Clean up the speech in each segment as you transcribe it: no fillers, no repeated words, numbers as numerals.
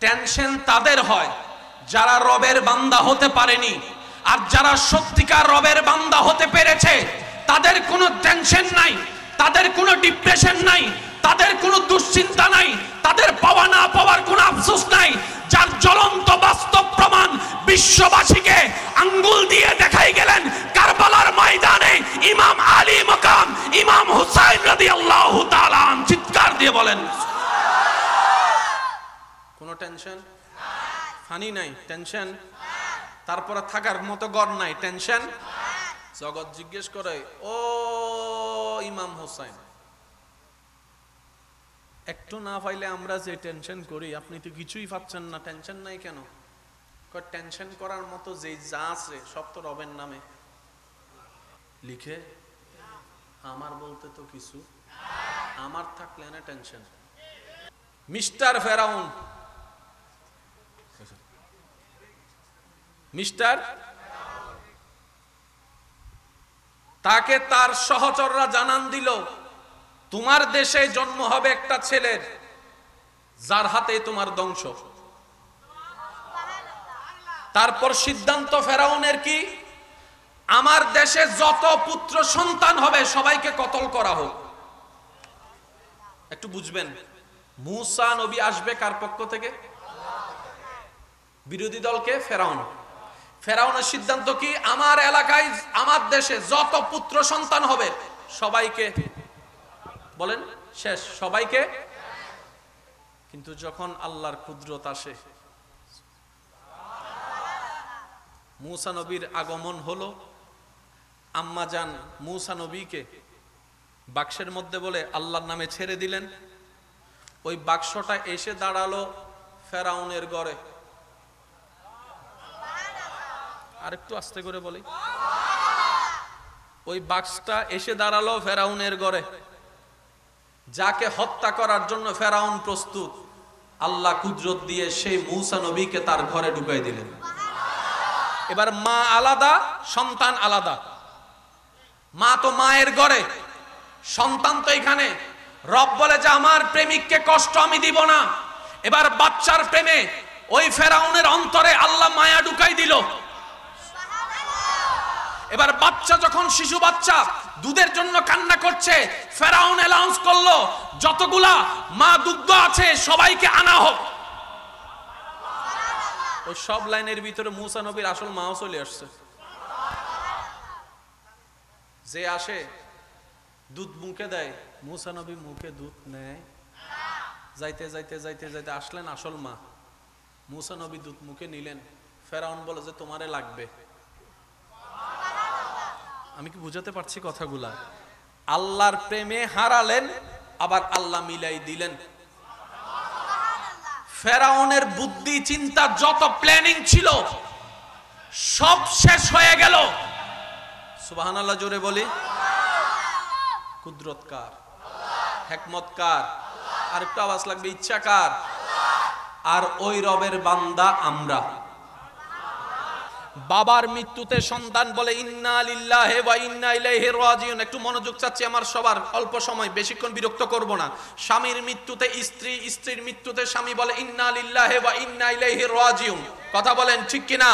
Tension তাদের হয় যারা রবের বান্দা হতে পারেনি, আর যারা সত্যিকার রবের বান্দা হতে পেরেছে তাদের কোনো টেনশন নাই, তাদের কোনো ডিপ্রেশন নাই, তাদের কোনো দুশ্চিন্তা নাই, তাদের পাওয়া না পাওয়ার কোনো আফসোস নাই। যার জ্বলন্ত বাস্তব প্রমাণ বিশ্ববাসীকে আঙ্গুল দিয়ে দেখাই গেলেন কারবালার ময়দানে ইমাম আলী মাকাম ইমাম হুসাইন রাদিয়াল্লাহু তাআলা চিৎকার দিয়ে বলেন কোনো টেনশন ফানি নাই, টেনশন তারপরে থাকার মতো ঘর নাই, টেনশন। জগৎ জিজ্ঞেস করে, ও ইমাম হুসাইন, একটু না পাইলে আমরা যে টেনশন করি, আপনি তো কিছুই পাচ্ছেন না, টেনশন নাই কেন? টেনশন করার মতো যে যা আছে সব তো রবের নামে লিখে, আমার বলতে তো কিছু, আমার থাকলে না টেনশন। মিস্টার ফেরাউন, মিস্টার, তাকে তার সহচররা জানান দিল তোমার দেশে জন্ম হবে একটা ছেলের যার হাতে তোমার ধ্বংস। তারপর সিদ্ধান্ত ফেরাউনের কি, আমার দেশে যত পুত্র সন্তান হবে সবাইকে কতল করা হোক। একটু বুঝবেন, মূসা নবী আসবে কার পক্ষ থেকে? বিরোধী দলকে ফেরাউন। ফেরাউনের সিদ্ধান্ত কি, আমার এলাকায় আমার দেশে যত পুত্র সন্তান হবে সবাইকে বলেন শেষ, সবাইকে। কিন্তু যখন আল্লাহর কুদরত আসে, মূসা নবীর আগমন হলো, আম্মা জান মূসা নবীকে বাক্সের মধ্যে বলে আল্লাহর নামে ছেড়ে দিলেন। ওই বাক্সটা এসে দাঁড়ালো ফেরাউনের ঘরে। আরেকটু আস্তে করে বলি, ওই বাক্সটা এসে দাঁড়ালো ফেরাউনের ঘরে। যাকে হত্যা করার জন্য ফেরাউন প্রস্তুত, আল্লাহ কুদরত দিয়ে সেই মূসা নবীকে তার ঘরে ঢুকাই দিলেন। এবার মা আলাদা, সন্তান আলাদা। মা তো মায়ের ঘরে, সন্তান তো এখানে। রব বলে যে আমার প্রেমিককে কষ্ট আমি দিব না। এবার বাচ্চার প্রেমে ওই ফেরাউনের অন্তরে আল্লাহ মায়া ঢুকাই দিল। এবার বাচ্চা যখন শিশু বাচ্চা দুধের জন্য কান্না করছে, ফেরাউন অ্যানাউন্স করলো যতগুলা মা দুগ্ধ আছে সবাইকে আনা হোক। ওই সব লাইনের ভিতরে মূসা নবীর আসল মাও চলে আসছে। যে আসে দুধ মুখে দেয়, মূসা নবী মুখে দুধ নেয়। যাইতে যাইতে যাইতে যাইতে আসলেন আসল মা, মূসা নবী দুধ মুখে নিলেন। ফেরাউন বলে যে তোমারে লাগবে। আমি কি বুঝাতে পারছি কথাগুলা? আল্লাহর প্রেমে হারালেন, আবার আল্লাহ মিলাই দিলেন। ফেরাউনের বুদ্ধি চিন্তা যত প্ল্যানিং ছিল সব শেষ হয়ে গেল। সুবহানাল্লাহ জোরে বলি। কুদরত কার? হিকমত কার? আর একটু আওয়াজ লাগবে, ইচ্ছা কার? আর ওই রবের বান্দা আমরা। বাবার মৃত্যুতে সন্তান বলে ইন্না লিল্লাহি ওয়া ইন্না ইলাইহি রাজিউন। একটু মনোযোগ চাচ্ছি আমার সবার, অল্প সময়, বেশিক্ষণ বিরক্ত করব না। স্বামীর মৃত্যুতে স্ত্রী, স্ত্রীর মৃত্যুতে স্বামী বলে ইন্না লিল্লাহি ওয়া ইন্না ইলাইহি রাজিউন। কথা বলেন ঠিক কিনা?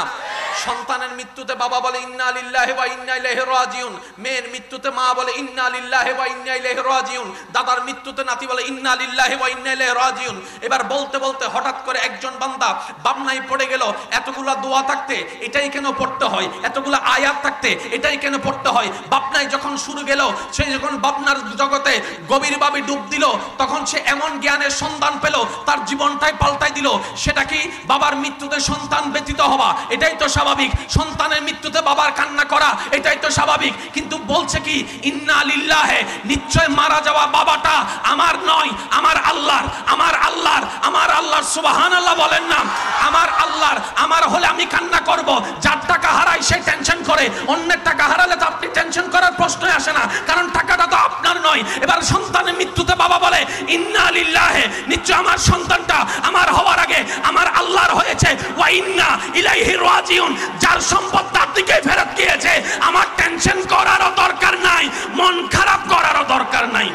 সন্তানের মৃত্যুতে বাবা বলে ইন্না লিল্লাহি ওয়া ইন্না ইলাইহি রাজিউন। মেয়ের মৃত্যুতে মা বলে ইন্না লিল্লাহি ওয়া ইন্না ইলাইহি রাজিউন। দাদার মৃত্যুতে নাতি বলে ইন্না লিল্লাহি ওয়া ইন্না ইলাইহি রাজিউন। এবার বলতে বলতে হঠাৎ করে একজন বান্দা বামনায় পড়ে গেল। এতগুলা দোয়া থাকতে এটাই কেন পড়তে হয়? এতগুলা আয়াত থাকতে এটাই কেন পড়তে হয়? বাপনায় যখন শুরু গেল, সে যখন বাপনার জগতে গভীরভাবে ডুব দিল, তখন সে এমন জ্ঞানের সন্ধান পেল, তার জীবনটাই পাল্টাই দিল। সেটা কি? বাবার মৃত্যুতে সন্তান ব্যতীত হওয়া, এটাই তো স্বাভাবিক। সন্তানের মৃত্যুতে বাবার কান্না করা, এটাই তো স্বাভাবিক। কিন্তু বলছে কি, ইন্না লিল্লাহি, নিশ্চয় মারা যাওয়া বাবাটা আমার নয়, আমার আল্লাহর। আমার আল্লাহর, আমার আল্লাহর। সুবহানাল্লাহ বলেন না? আমার আল্লাহর। আমার হলে আমি কান্না করব। যার টাকা হারায় সে টেনশন করে, অন্যের টাকা হারালে তো আপনি টেনশন করার প্রশ্নই আসে না, কারণ টাকাটা তো আপনার নয়। এবার সন্তানের মৃত্যুতে বাবা বলে ইন্না লিল্লাহি, নিশ্চয় আমার সন্তানটা আমার হওয়ার আগে আমার আল্লাহর হয়েছে, ওয়া ইন্না ইলাইহি রাজিউন। যার সম্পদ তার দিকে ফেরত গিয়েছে, আমার টেনশন করারও দরকার নাই, মন খারাপ করারও দরকার নাই।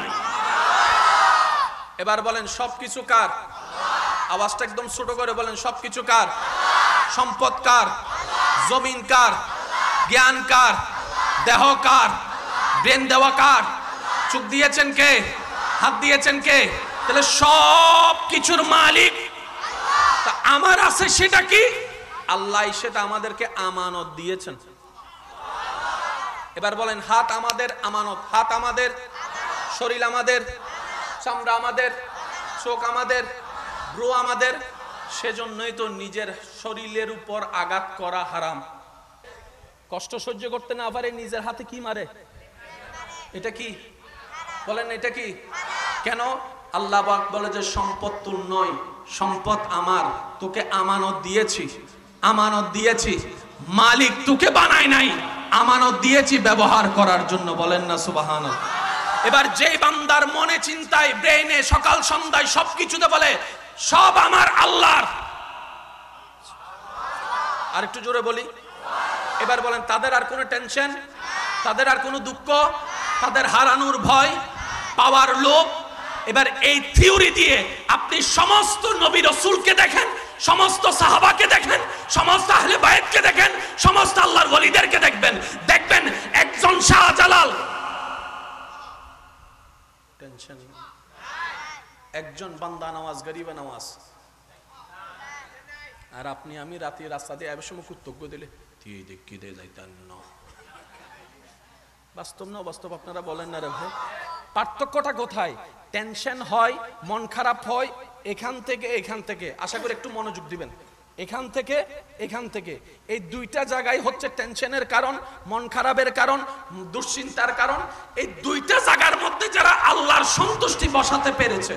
এবার বলেন সবকিছু কার? আওয়াজটা একদম ছোট করে বলেন, সবকিছু কার? সম্পদ কার? জমিন কার? জ্ঞান কার? দেহ কার? ব্রেন দেওয়া কার? চোখ দিয়েছেন কে? হাত দিয়েছেন কে? তাহলে সব কিছুর মালিক তা আমার আছে সেটা কি? আল্লাহ সেটা আমাদেরকে আমানত দিয়েছেন। এবার বলেন, হাত আমাদের আমানত, হাত আমাদের, শরীর আমাদের, চামড়া আমাদের, চোখ আমাদের, ব্রু আমাদের। সেজন্যই তো নিজের শরীরের উপর আঘাত করা হারাম। কষ্ট সহ্য করতে না পারে নিজের হাতে কি মারে? এটা কি বলেন? এটা কি? কেন? আল্লাহ পাক বলে যে সম্পদ তোর নয়, সম্পদ আমার, তোকে আমানত দিয়েছি, আমানত দিয়েছি। মালিক তোকে বানায় নাই, আমানত দিয়েছি ব্যবহার করার জন্য। বলেন না সুবহানাল্লাহ। এবার যে বান্দার মনে চিন্তায় ব্রেইনে সকাল সন্ধ্যায় সবকিছুতে বলে সব আমার আল্লাহর, আর একটু জোরে বলি, এবার বলেন তাদের আর কোনো টেনশন, তাদের আর কোনো দুঃখ, তাদের হারানোর ভয়, পাওয়ার লোভ। এবার এই থিওরি দিয়ে আপনি সমস্ত নবী রাসূলকে দেখেন, সমস্ত সাহাবাকে দেখেন, সমস্ত আহলে বায়তকে দেখেন, সমস্ত আল্লাহর ওলিদেরকে দেখবেন, দেখবেন একজন শাহজালাল টেনশন, একজন বান্দা নামাজ, গরিব নামাজ। আর আপনি আমি রাতে রাস্তা দিয়ে এবার সময় কর্তব্য দিলে তুই দেখি দে যাইতেন না। বাস্তব না বাস্তব আপনারা বলেন না রে ভাই? পার্থক্যটা কোথায়? টেনশন হয়, মন খারাপ হয় এখান থেকে এখান থেকে। আশা করি একটু মনোযোগ দিবেন। এখান থেকে এখান থেকে, এই দুইটা জায়গায় হচ্ছে টেনশনের কারণ, মন খারাপের কারণ, দুশ্চিন্তার কারণ। এই দুইটা জায়গার মধ্যে যারা আল্লাহর সন্তুষ্টি বসাতে পেরেছে,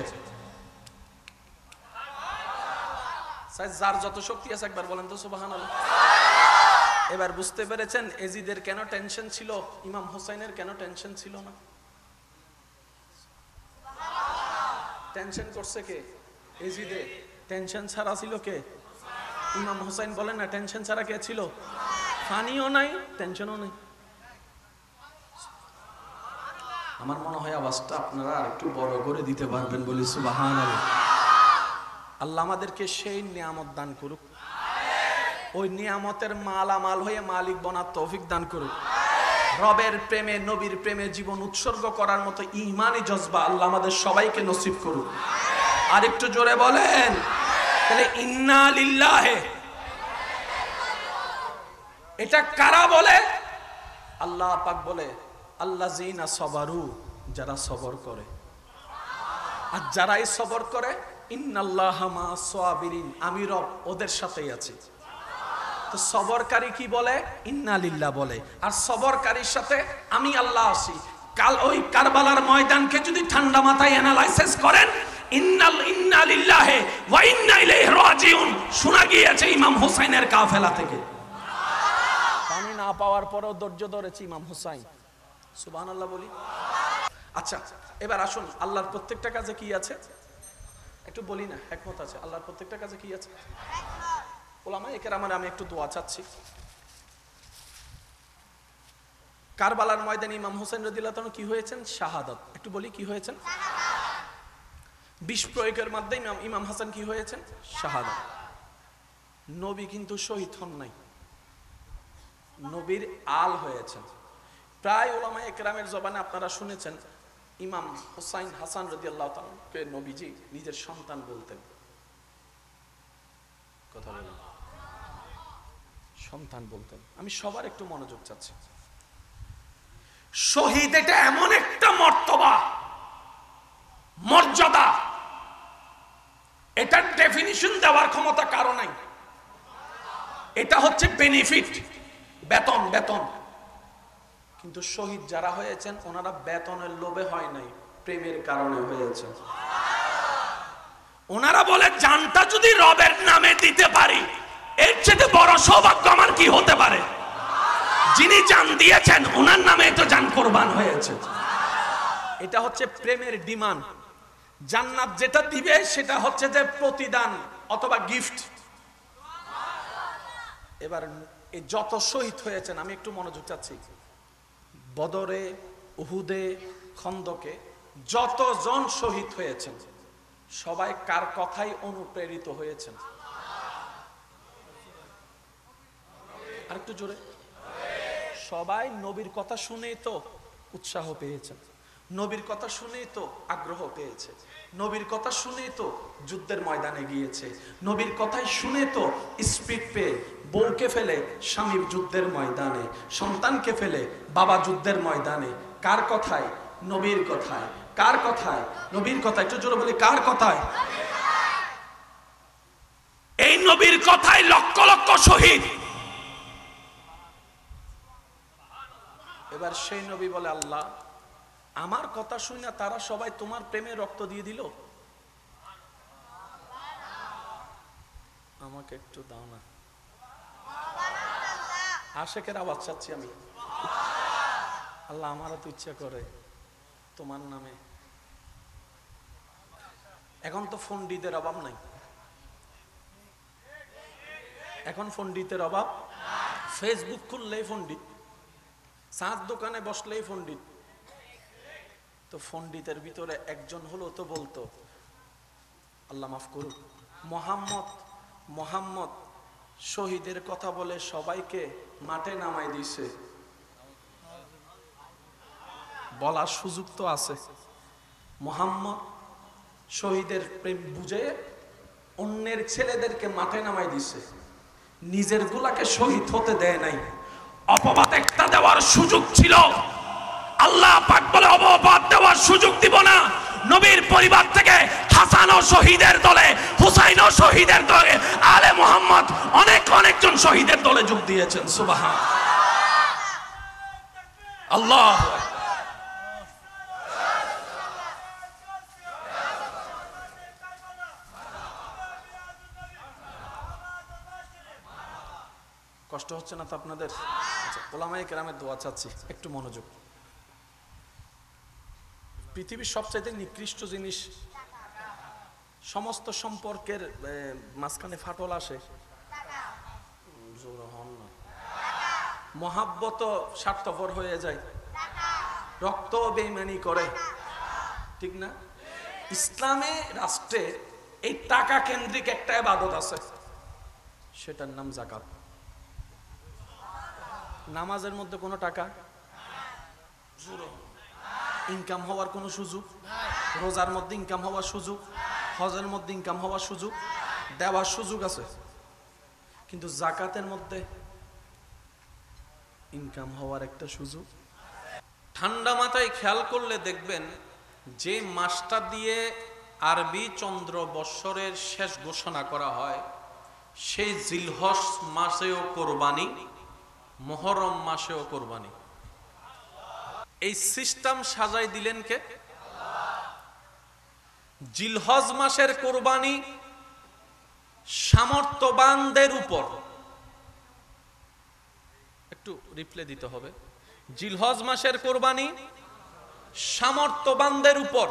যার যত শক্তি আছে একবার বলেন তো সুবহানাল্লাহ। এবার বুঝতে পেরেছেন এজিদের কেন টেনশন ছিল, ইমাম হোসেনের কেন টেনশন ছিল না? টেনশন করছে কে? এজিদে। টেনশন ছাড়া ছিল কে? ইমাম হোসেন। বলেন না টেনশন ছাড়া কে ছিল? পানিও নাই, টেনশনও নাই। আমার মনে হয় আওয়াজটা আপনারা আরেকটু বড় করে দিতে পারবেন, বলি সুবহানাল্লাহ। আল্লাহ আমাদেরকে সেই নিয়ামত দান করুক, ওই নিয়ামতের মালামাল হয়ে মালিক বনার তৌফিক দান করুক। রবের প্রেমে, নবীর প্রেমে জীবন উৎসর্গ করার মতো ঈমানি জজবা আল্লাহ আমাদের সবাইকে নসিব করুক। আর একটু জোরে বলেন তাহলে ইন্না লিল্লাহি। এটা কারা বলে? আল্লাহ পাক বলে আল্লাযিনা সাবারু, যারা সবর করে। আর যারাই সবর করে ইন্নাল্লাহা মা'আস সাবিরিন, আমি রব ওদের সাথেই আছি। তো সবরকারী কি বলে? ইন্না লিল্লাহ বলে। আর সবরকারীর সাথে আমি আল্লাহ আছি। কাল ওই কারবালার ময়দানকে যদি ঠান্ডা মাথায় অ্যানালাইসিস করেন, ইন্না লিল্লাহি ওয়া ইন্না ইলাইহি রাজিউন শোনা গিয়েছে ইমাম হোসেনের কাফেলা থেকে। পানি না পাওয়ার পরেও ধৈর্য ধরেছে ইমাম হোসেন। সুবহানাল্লাহ বলি। আচ্ছা এবার আসুন, আল্লাহর প্রত্যেকটা কাজে কি আছে একটু বলি না? হিকমত আছে। আল্লাহর প্রত্যেকটা কাজে কি আছে? ওলামায়ে কেরামের আমি একটু দোয়া চাচ্ছি। কারবালার ময়দানে ইমাম হোসেন রাদিয়াল্লাহু তাআলা কি হয়েছেন? শাহাদাত। একটু বলি কি হয়েছেন? বিষ প্রয়োগের মাধ্যমে ইমাম হাসান কি হয়েছেন? শাহাদাত। নবী কিন্তু শহীদ হন নাই, নবীর আল হয়েছেন। প্রায় ওলামায়ে কেরামের জবানে আপনারা শুনেছেন ইমাম হুসাইন হাসান রাদিয়াল্লাহু তাআলা কে নবীজি নিজের সন্তান বলতেন। কথা বলেন, সন্তান বলতেন। আমি সবার একটু মনোযোগ চাচ্ছি। শহীদ এটা এমন একটা মর্তবা, মর্যাদা, এটার ডেফিনিশন দেওয়ার ক্ষমতা কারো নাই। এটা হচ্ছে বেনিফিট, বেতন, বেতন। কিন্তু শহীদ যারা হয়েছেন ওনারা বেতনের লোভে হয় নাই, প্রেমের কারণে হয়েছে। ওনারা বলে জানটা যদি রবের নামে দিতে পারি এর চেয়ে বড় সৌভাগ্য আমার কি হতে পারে? যিনি জান দিয়েছেন ওনার নামে তো জান কোরবান হয়েছে। এটা হচ্ছে প্রেমের ডিমান্ড। জান্নাত যেটা দিবে সেটা হচ্ছে যে প্রতিদান অথবা গিফট। এবার এই যত শহীদ হয়েছেন আমি একটু মনোযোগ চাচ্ছি। বদরে, উহুদে, খন্দকে যতজন শহীদ হয়েছেন সবাই কার কথাই অনুপ্রেরিত হয়েছেন? আরেকটু জোরে। সবাই নবীর কথা শুনেই তো উৎসাহ পেয়েছেন, নবীর কথা শুনেই তো আগ্রহ পেয়েছে, নবীর কথা শুনেই তো যুদ্ধের ময়দানে গিয়েছে, নবীর কথাই শুনে তো স্পিড পেয়ে বউকে ফেলে স্বামী যুদ্ধের ময়দানে, সন্তানকে ফেলে বাবা যুদ্ধের ময়দানে। কার কথায়? নবীর কথায়। কার কথায়? নবীর কথায়। একটু জোরে বলি, কার কথায়? এই নবীর কথায় লক্ষ লক্ষ শহীদ। এবার সেই নবী বলে, আল্লাহ আমার কথা শুনে তারা সবাই তোমার প্রেমে রক্ত দিয়ে দিল, আমাকে একটু দাও না। আশেকের আওয়াজ চাচ্ছি আমি। আল্লাহ আমারও তো ইচ্ছা করে তোমার নামে। এখন তো পণ্ডিতের অভাব নাই, এখন পণ্ডিতের অভাব। ফেসবুক খুললেই পণ্ডিত, চাঁদ দোকানে বসলেই পণ্ডিত। তো পণ্ডিতের ভিতরে একজন হলো তো বলতো, আল্লাহ মাফ করুক, মোহাম্মদ শহীদের কথা বলে সবাইকে মাঠে নামাই দিছে। বলার সুযোগ তো আছে। মোহাম্মদ শহীদের প্রেম বুঝে অন্যের ছেলেদেরকে মাঠে নামাই দিছে, নিজের গুলাকে শহীদ হতে দেয় নাই। অপবাদ একটা দেওয়ার সুযোগ ছিল, আল্লাহ পাক বলে অপবাদ দেওয়ার সুযোগ দিব না। নবীর পরিবার থেকে হাসান ও শহীদের দলে, হুসাইন ও শহীদের দলে, আলে মুহাম্মদ অনেকজন শহীদের দলে যোগ দিয়েছেন। সুবহান আল্লাহ। কষ্ট হচ্ছে না তো আপনাদের? আচ্ছা, ওলামায়ে কেরামের দোয়া চাচ্ছি, একটু মনোযোগ। পৃথিবীর সবচাইতে নিকৃষ্ট জিনিস, সমস্ত সম্পর্কের মাঝখানে ফাটল আসে, মহাব্বত স্বার্থপর হয়ে যায়, রক্ত বেঈমানি করে, ঠিক না? ইসলামে রাষ্ট্রে এই টাকা কেন্দ্রিক একটা ইবাদত আছে, সেটার নাম যাকাত। নামাজের মধ্যে কোনো টাকা ইনকাম হওয়ার কোনো সুযোগ, রোজার মধ্যে ইনকাম হওয়ার সুযোগ, হজের মধ্যে ইনকাম হওয়ার সুযোগ, দেওয়ার সুযোগ আছে, কিন্তু যাকাতের মধ্যে ইনকাম হওয়ার একটা সুযোগ। ঠান্ডা মাথায় খেয়াল করলে দেখবেন, যে মাসটা দিয়ে আরবি চন্দ্র বৎসরের শেষ ঘোষণা করা হয়, সেই জিলহজ মাসেও কোরবানি, মুহররম মাসেও কোরবানি। এই সিস্টেম সাজাই দিলেন কে? জিলহজ মাসের কোরবানি সামর্থ্যবানদের উপর, একটু রিপ্লে দিতে হবে। জিলহজ মাসের কোরবানি সামর্থ্যবানদের উপর।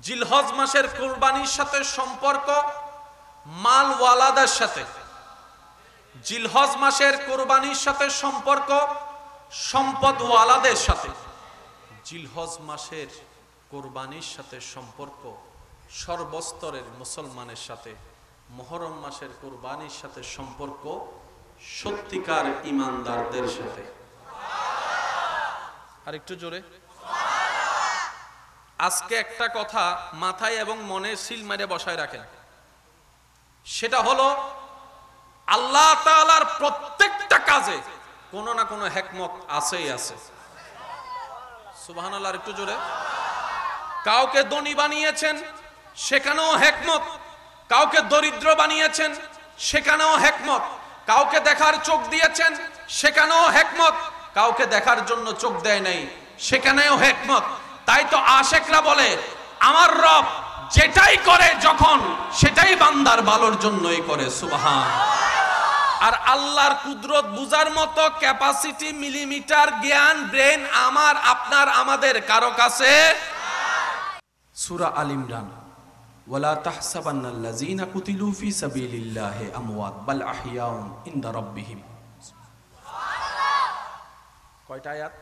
জিলহজ মাসের কোরবানির সাথে সম্পর্ক মালওয়ালাদের সাথে। জিলহজ মাসের কোরবানির সাথে সম্পর্ক সম্পদওয়ালাদের সাথে। জিলহজ মাসের কোরবানির সাথে সম্পর্ক সর্বস্তরের মুসলমানের সাথে। মুহররম মাসের কোরবানির সাথে সম্পর্ক সত্যিকার ঈমানদারদের সাথে। আর একটু জোরে। আজকে একটা কথা মাথায় এবং মনে সিল মেরে বসায় রাখেন, সেটা হলো আল্লাহ তাআলার প্রত্যেকটা কাজে কোনো না কোনো হিকমত আছেই আছে। সুবহানাল্লাহ, একটু জোরে। কাউকে ধনী বানিয়েছেন, সেখানেও হিকমত। কাউকে দরিদ্র বানিয়েছেন, সেখানেও হিকমত। কাউকে দেখার চোখ দিয়েছেন, সেখানেও হিকমত। কাউকে দেখার জন্য চোখ দেয় নাই, সেখানেও হিকমত। তাই তো আশিকরা বলে, আমার রব যেটাই করে যখন, সেটাই বান্দার ভালোর জন্যই করে। সুবহান। আর আল্লাহর কুদরত বুঝার মতো ক্যাপাসিটি, মিলিমিটার জ্ঞান, ব্রেন আমার, আপনার, আমাদের কারো কাছে। সূরা আল ইমরান, ওয়ালা তাহসাবান্নাল্লাযীনা কুতিলু ফী সাবিলিল্লাহি আমওয়াত বাল আহইয়াউন ইনদা রাব্বিহিম। কয়টা আয়াত?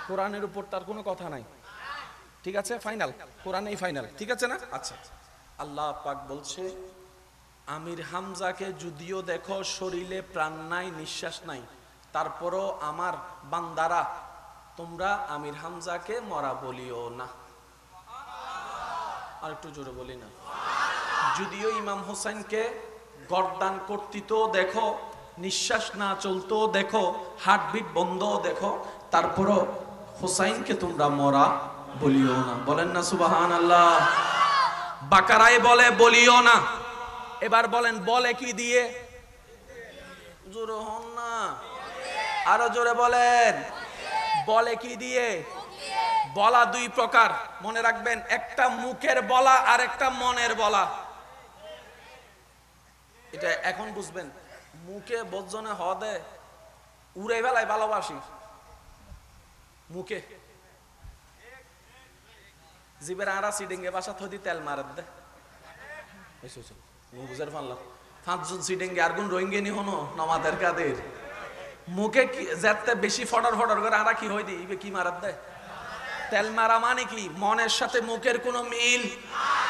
কোরআনের উপর তার কোনো কথা নাই। ঠিক আছে, ফাইনাল, কোরআনেই ফাইনাল, ঠিক আছে না? আচ্ছা, আল্লাহ পাক বলছে আমির হামজাকে যদিও দেখো শরীরে প্রাণ নাই, নিঃশ্বাস নাই, তারপরও আমার বান্দারা তোমরা আমির হামজাকে মরা বলিও না। আর একটু জোরে বলি না। যদিও ইমাম হোসেনকে গর্দান কর্তৃত দেখো, নিঃশ্বাস না চলতো দেখো, হার্টবিট বন্ধ দেখো, তারপরও হোসাইনকে তোমরা মরা বলিও না। বলেন না সুবহানাল্লাহ। বাকারায় বলে বলিও না, এবার বলেন বলে কি দিয়ে? জোরে হন না, আরো জোরে বলেন, বলে কি দিয়ে? বলা দুই প্রকার, মনে রাখবেন, একটা মুখের বলা আর একটা মনের বলা। এটা এখন বুঝবেন। মুখে বজ্জনে হদে উড়ে বেলায় ভালোবাসি, মুখে জিবের আড়া সিডিঙ্গে বাসা থদি তেল মারে দে বুঝার পারলাম। পাঁচজন সিডিঙ্গে আর গুণ রোহিঙ্গে নি হনো নমাদের কাদের মুখে কি যাতে বেশি ফটর ফটর করে আড়া কি হই দি কি মারাত দেয়? তেল মারা মানে কি? মনের সাথে মুখের কোনো মিল।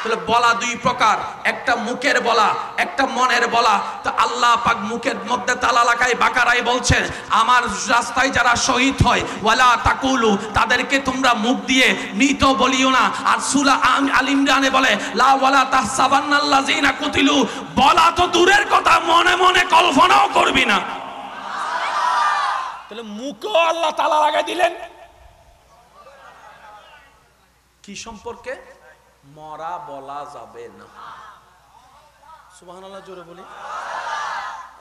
তাহলে বলা দুই প্রকার, একটা মুখের বলা, একটা মনের বলা। তো আল্লাহ পাক মুখের মধ্যে তালা লাগায় বাকারায় বলছেন আমার রাস্তায় যারা শহীদ হয় ওয়ালা তাকুলু, তাদেরকে তোমরা মুখ দিয়ে মৃত বলিও না। আর সূরা আল ইমরানে বলে লা ওয়ালা তাহসাবান্নাল্লাযিনা কুতিলু, বলা তো দূরের কথা, মনে মনে কল্পনাও করবি না। তাহলে মুখও আল্লাহ তালা লাগাই দিলেন কি সম্পর্কে? মরা বলা যাবে না। সুবহানাল্লাহ জোরে বলি।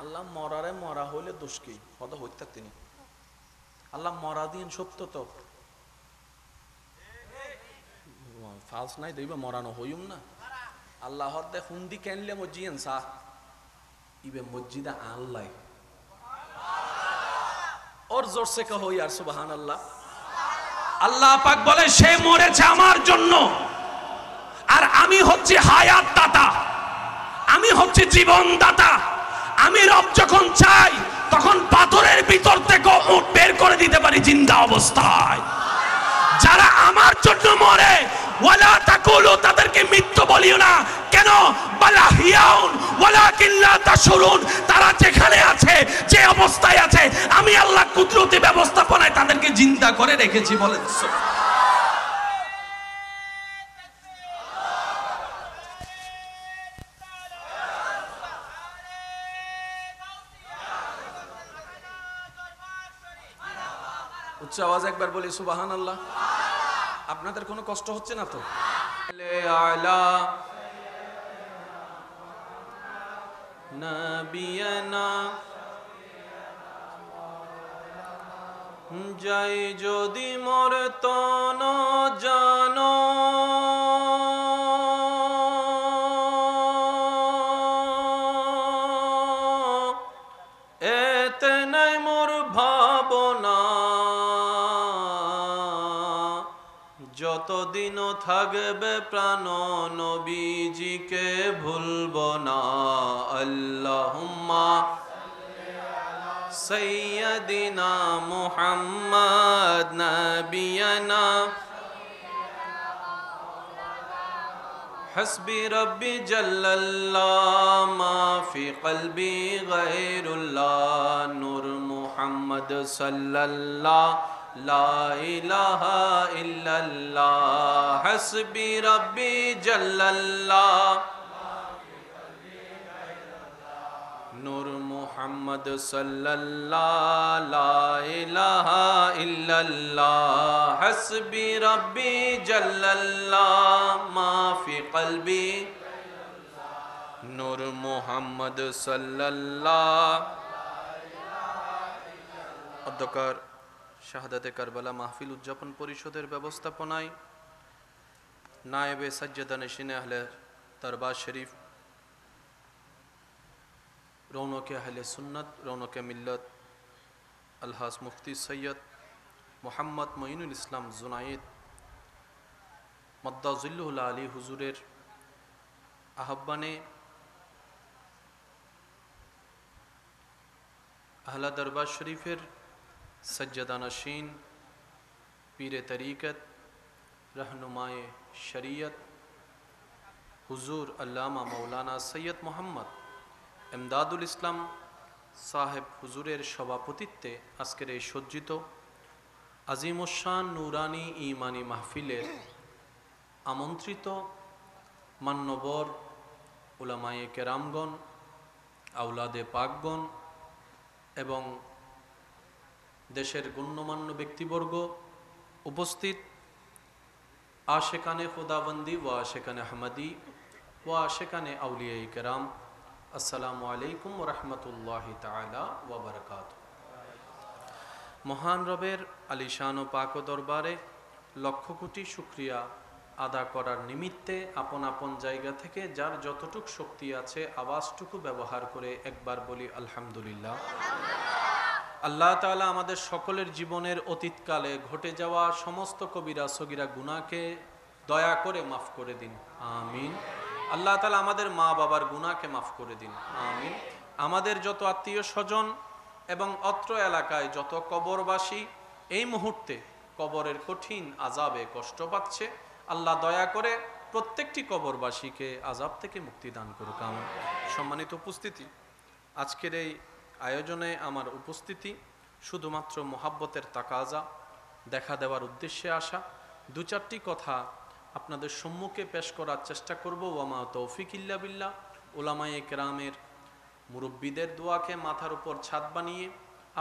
আল্লাহ মরারে মরা হইলে দোষ কি? কথা হইতে তিনি আল্লাহ মরা দিন সত্য তো ফালস নাই দইবা মরানো হইম না। আল্লাহ দে হুন্দি কেনলে মজিয়েন সা ইবে মসজিদে আল্লাহ ওর জোর সে কহ ইয়ার সুবহানাল্লাহ। আল্লাহ পাক বলে সে মরেছে আমার জন্য, আর আমি হচ্ছে হায়াত দাতা, আমি হচ্ছে জীবন দাতা। আমি রব যখন চাই তখন পাথরের ভিতর থেকে উট বের করে দিতে পারি জিন্দা অবস্থায়। যারা আমার জন্য মরে ওয়ালা তাকুলু, তাদেরকে মৃত্যু বলিও না। কেন? বালা হিয়াউন ওয়ালাকিন লা তাশউরুন, তারা যেখানে আছে, যে অবস্থায় আছে, আমি আল্লাহ কুদরতি ব্যবস্থাপনায় তাদেরকে জিন্দা করে রেখেছি। বলেন উচ্চ আওয়াজ একবার বলি সুবহানাল্লাহ। আপনাদের কোনো কষ্ট হচ্ছে না তো? আলা নবিয়ানা যাই যদি মোর তন জানো, এতে নাই মোর ভাবনা, যতদিনও থাকবে প্রাণ নবীজিকে ভুলব না। আল্লাহুম্মা সাইয়্যিদিনা মুহাম্মদ নবিয়ানা হাসবি রব্বি জাল্লাল্লাহ মা ফি কলবি গায়রুল্লাহ নূর মুহাম্মদ সাল্লাল্লাহ লা ইলাহা ইল্লাল্লাহ হাসবি রব্বি জাল্লাল্লাহ নূর মুহাম্মদ সাল্লাল্লাহ লা ইলাহা ইল্লাল্লাহ হাসবি রব্বি জাল্লাল্লাহ মা ফি কলবি নূর মুহাম্মদ সাল্লাল্লাহ। অধ্যকার শাহাদাতে কারবালা মাহফিল উদযাপন পরিষদের ব্যবস্থাপনায় নায়েবে সাজ্জাদা নশিনে আহলে দরবার শরীফ, রৌনকে আহলে সুন্নত, রৌনকে মিল্লত আলহাজ মুফতি সৈয়দ মোহাম্মদ মঈনুল ইসলাম জুনায়েদ মদ্দাজিল্লুল আলী হুজুরের আহ্বানে আহলা দরবার শরীফের সজ্জাদা নশীন পীরে তরিকত रहनुमाए शरीयत हुजूर अल्लामा मौलाना सैयद मोहम्मद এমদাদুল ইসলাম সাহেব হুজুরের সভাপতিত্বে আজকের এই সজ্জিত আজিমুশান নুরানি ইমানি মাহফিলের আমন্ত্রিত মান্যবর উলামায়ে কেরামগণ, আওলাদে পাকগণ এবং দেশের গণ্যমান্য ব্যক্তিবর্গ উপস্থিত, আশেকানে খুদাবন্দি ওয়া আশেকানে আহমদি ওয়া আশেকানে আউলিয়ায়ে কেরাম, আসসালামু আলাইকুম ওয়া রাহমাতুল্লাহি তাআলা ওয়া বারাকাতুহু। মহান রবের আলিশান ও পাক দরবারে লক্ষ কোটি শুকরিয়া আদা করার নিমিত্তে আপন আপন জায়গা থেকে যার যতটুক শক্তি আছে আওয়াজটুকু ব্যবহার করে একবার বলি আলহামদুলিল্লাহ। আল্লাহ তাআলা আমাদের সকলের জীবনের অতীতকালে ঘটে যাওয়া সমস্ত কবিরা সগীরা গুনাহকে দয়া করে মাফ করে দিন, আমিন। আল্লাহ তাআলা আমাদের মা বাবার গুনাহকে মাফ করে দিন, আমিন। আমাদের যত আত্মীয় স্বজন এবং অত্র এলাকায় যত কবরবাসী এই মুহূর্তে কবরের কঠিন আযাবে কষ্ট পাচ্ছে, আল্লাহ দয়া করে প্রত্যেকটি কবরবাসীকে আযাব থেকে মুক্তি দান করুক, আমিন। সম্মানিত উপস্থিতি, আজকের এই আয়োজনে আমার উপস্থিতি শুধুমাত্র মোহাব্বতের তাকাজা, দেখা দেওয়ার উদ্দেশ্যে আসা। দু চারটি কথা আপনাদের সম্মুখে পেশ করার চেষ্টা করব। ওয়ামা তৌফিক ইল্লা বিল্লাহ। উলামায়ে কেরামের মুরব্বীদের দোয়াকে মাথার উপর ছাদ বানিয়ে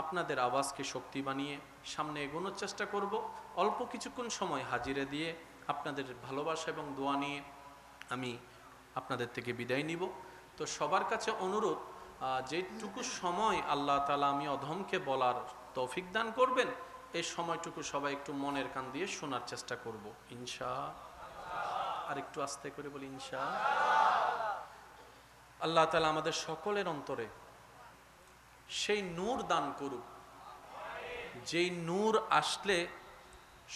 আপনাদের আওয়াজকে শক্তি বানিয়ে সামনে এগোনোর চেষ্টা করব। অল্প কিছুক্ষণ সময় হাজিরে দিয়ে আপনাদের ভালোবাসা এবং দোয়া নিয়ে আমি আপনাদের থেকে বিদায় নিব। তো সবার কাছে অনুরোধ, যেটুকু সময় আল্লাহ তাআলা আমি অধমকে বলার তৌফিক দান করবেন, এই সময়টুকু সবাই একটু মনের কান দিয়ে শোনার চেষ্টা করব ইনশাআল্লাহ। আর একটু আস্তে করে বলি ইনশাআল্লাহ। আল্লাহ তাআলা আমাদের সকলের অন্তরে সেই নূর দান করুক, যেই নূর আসলে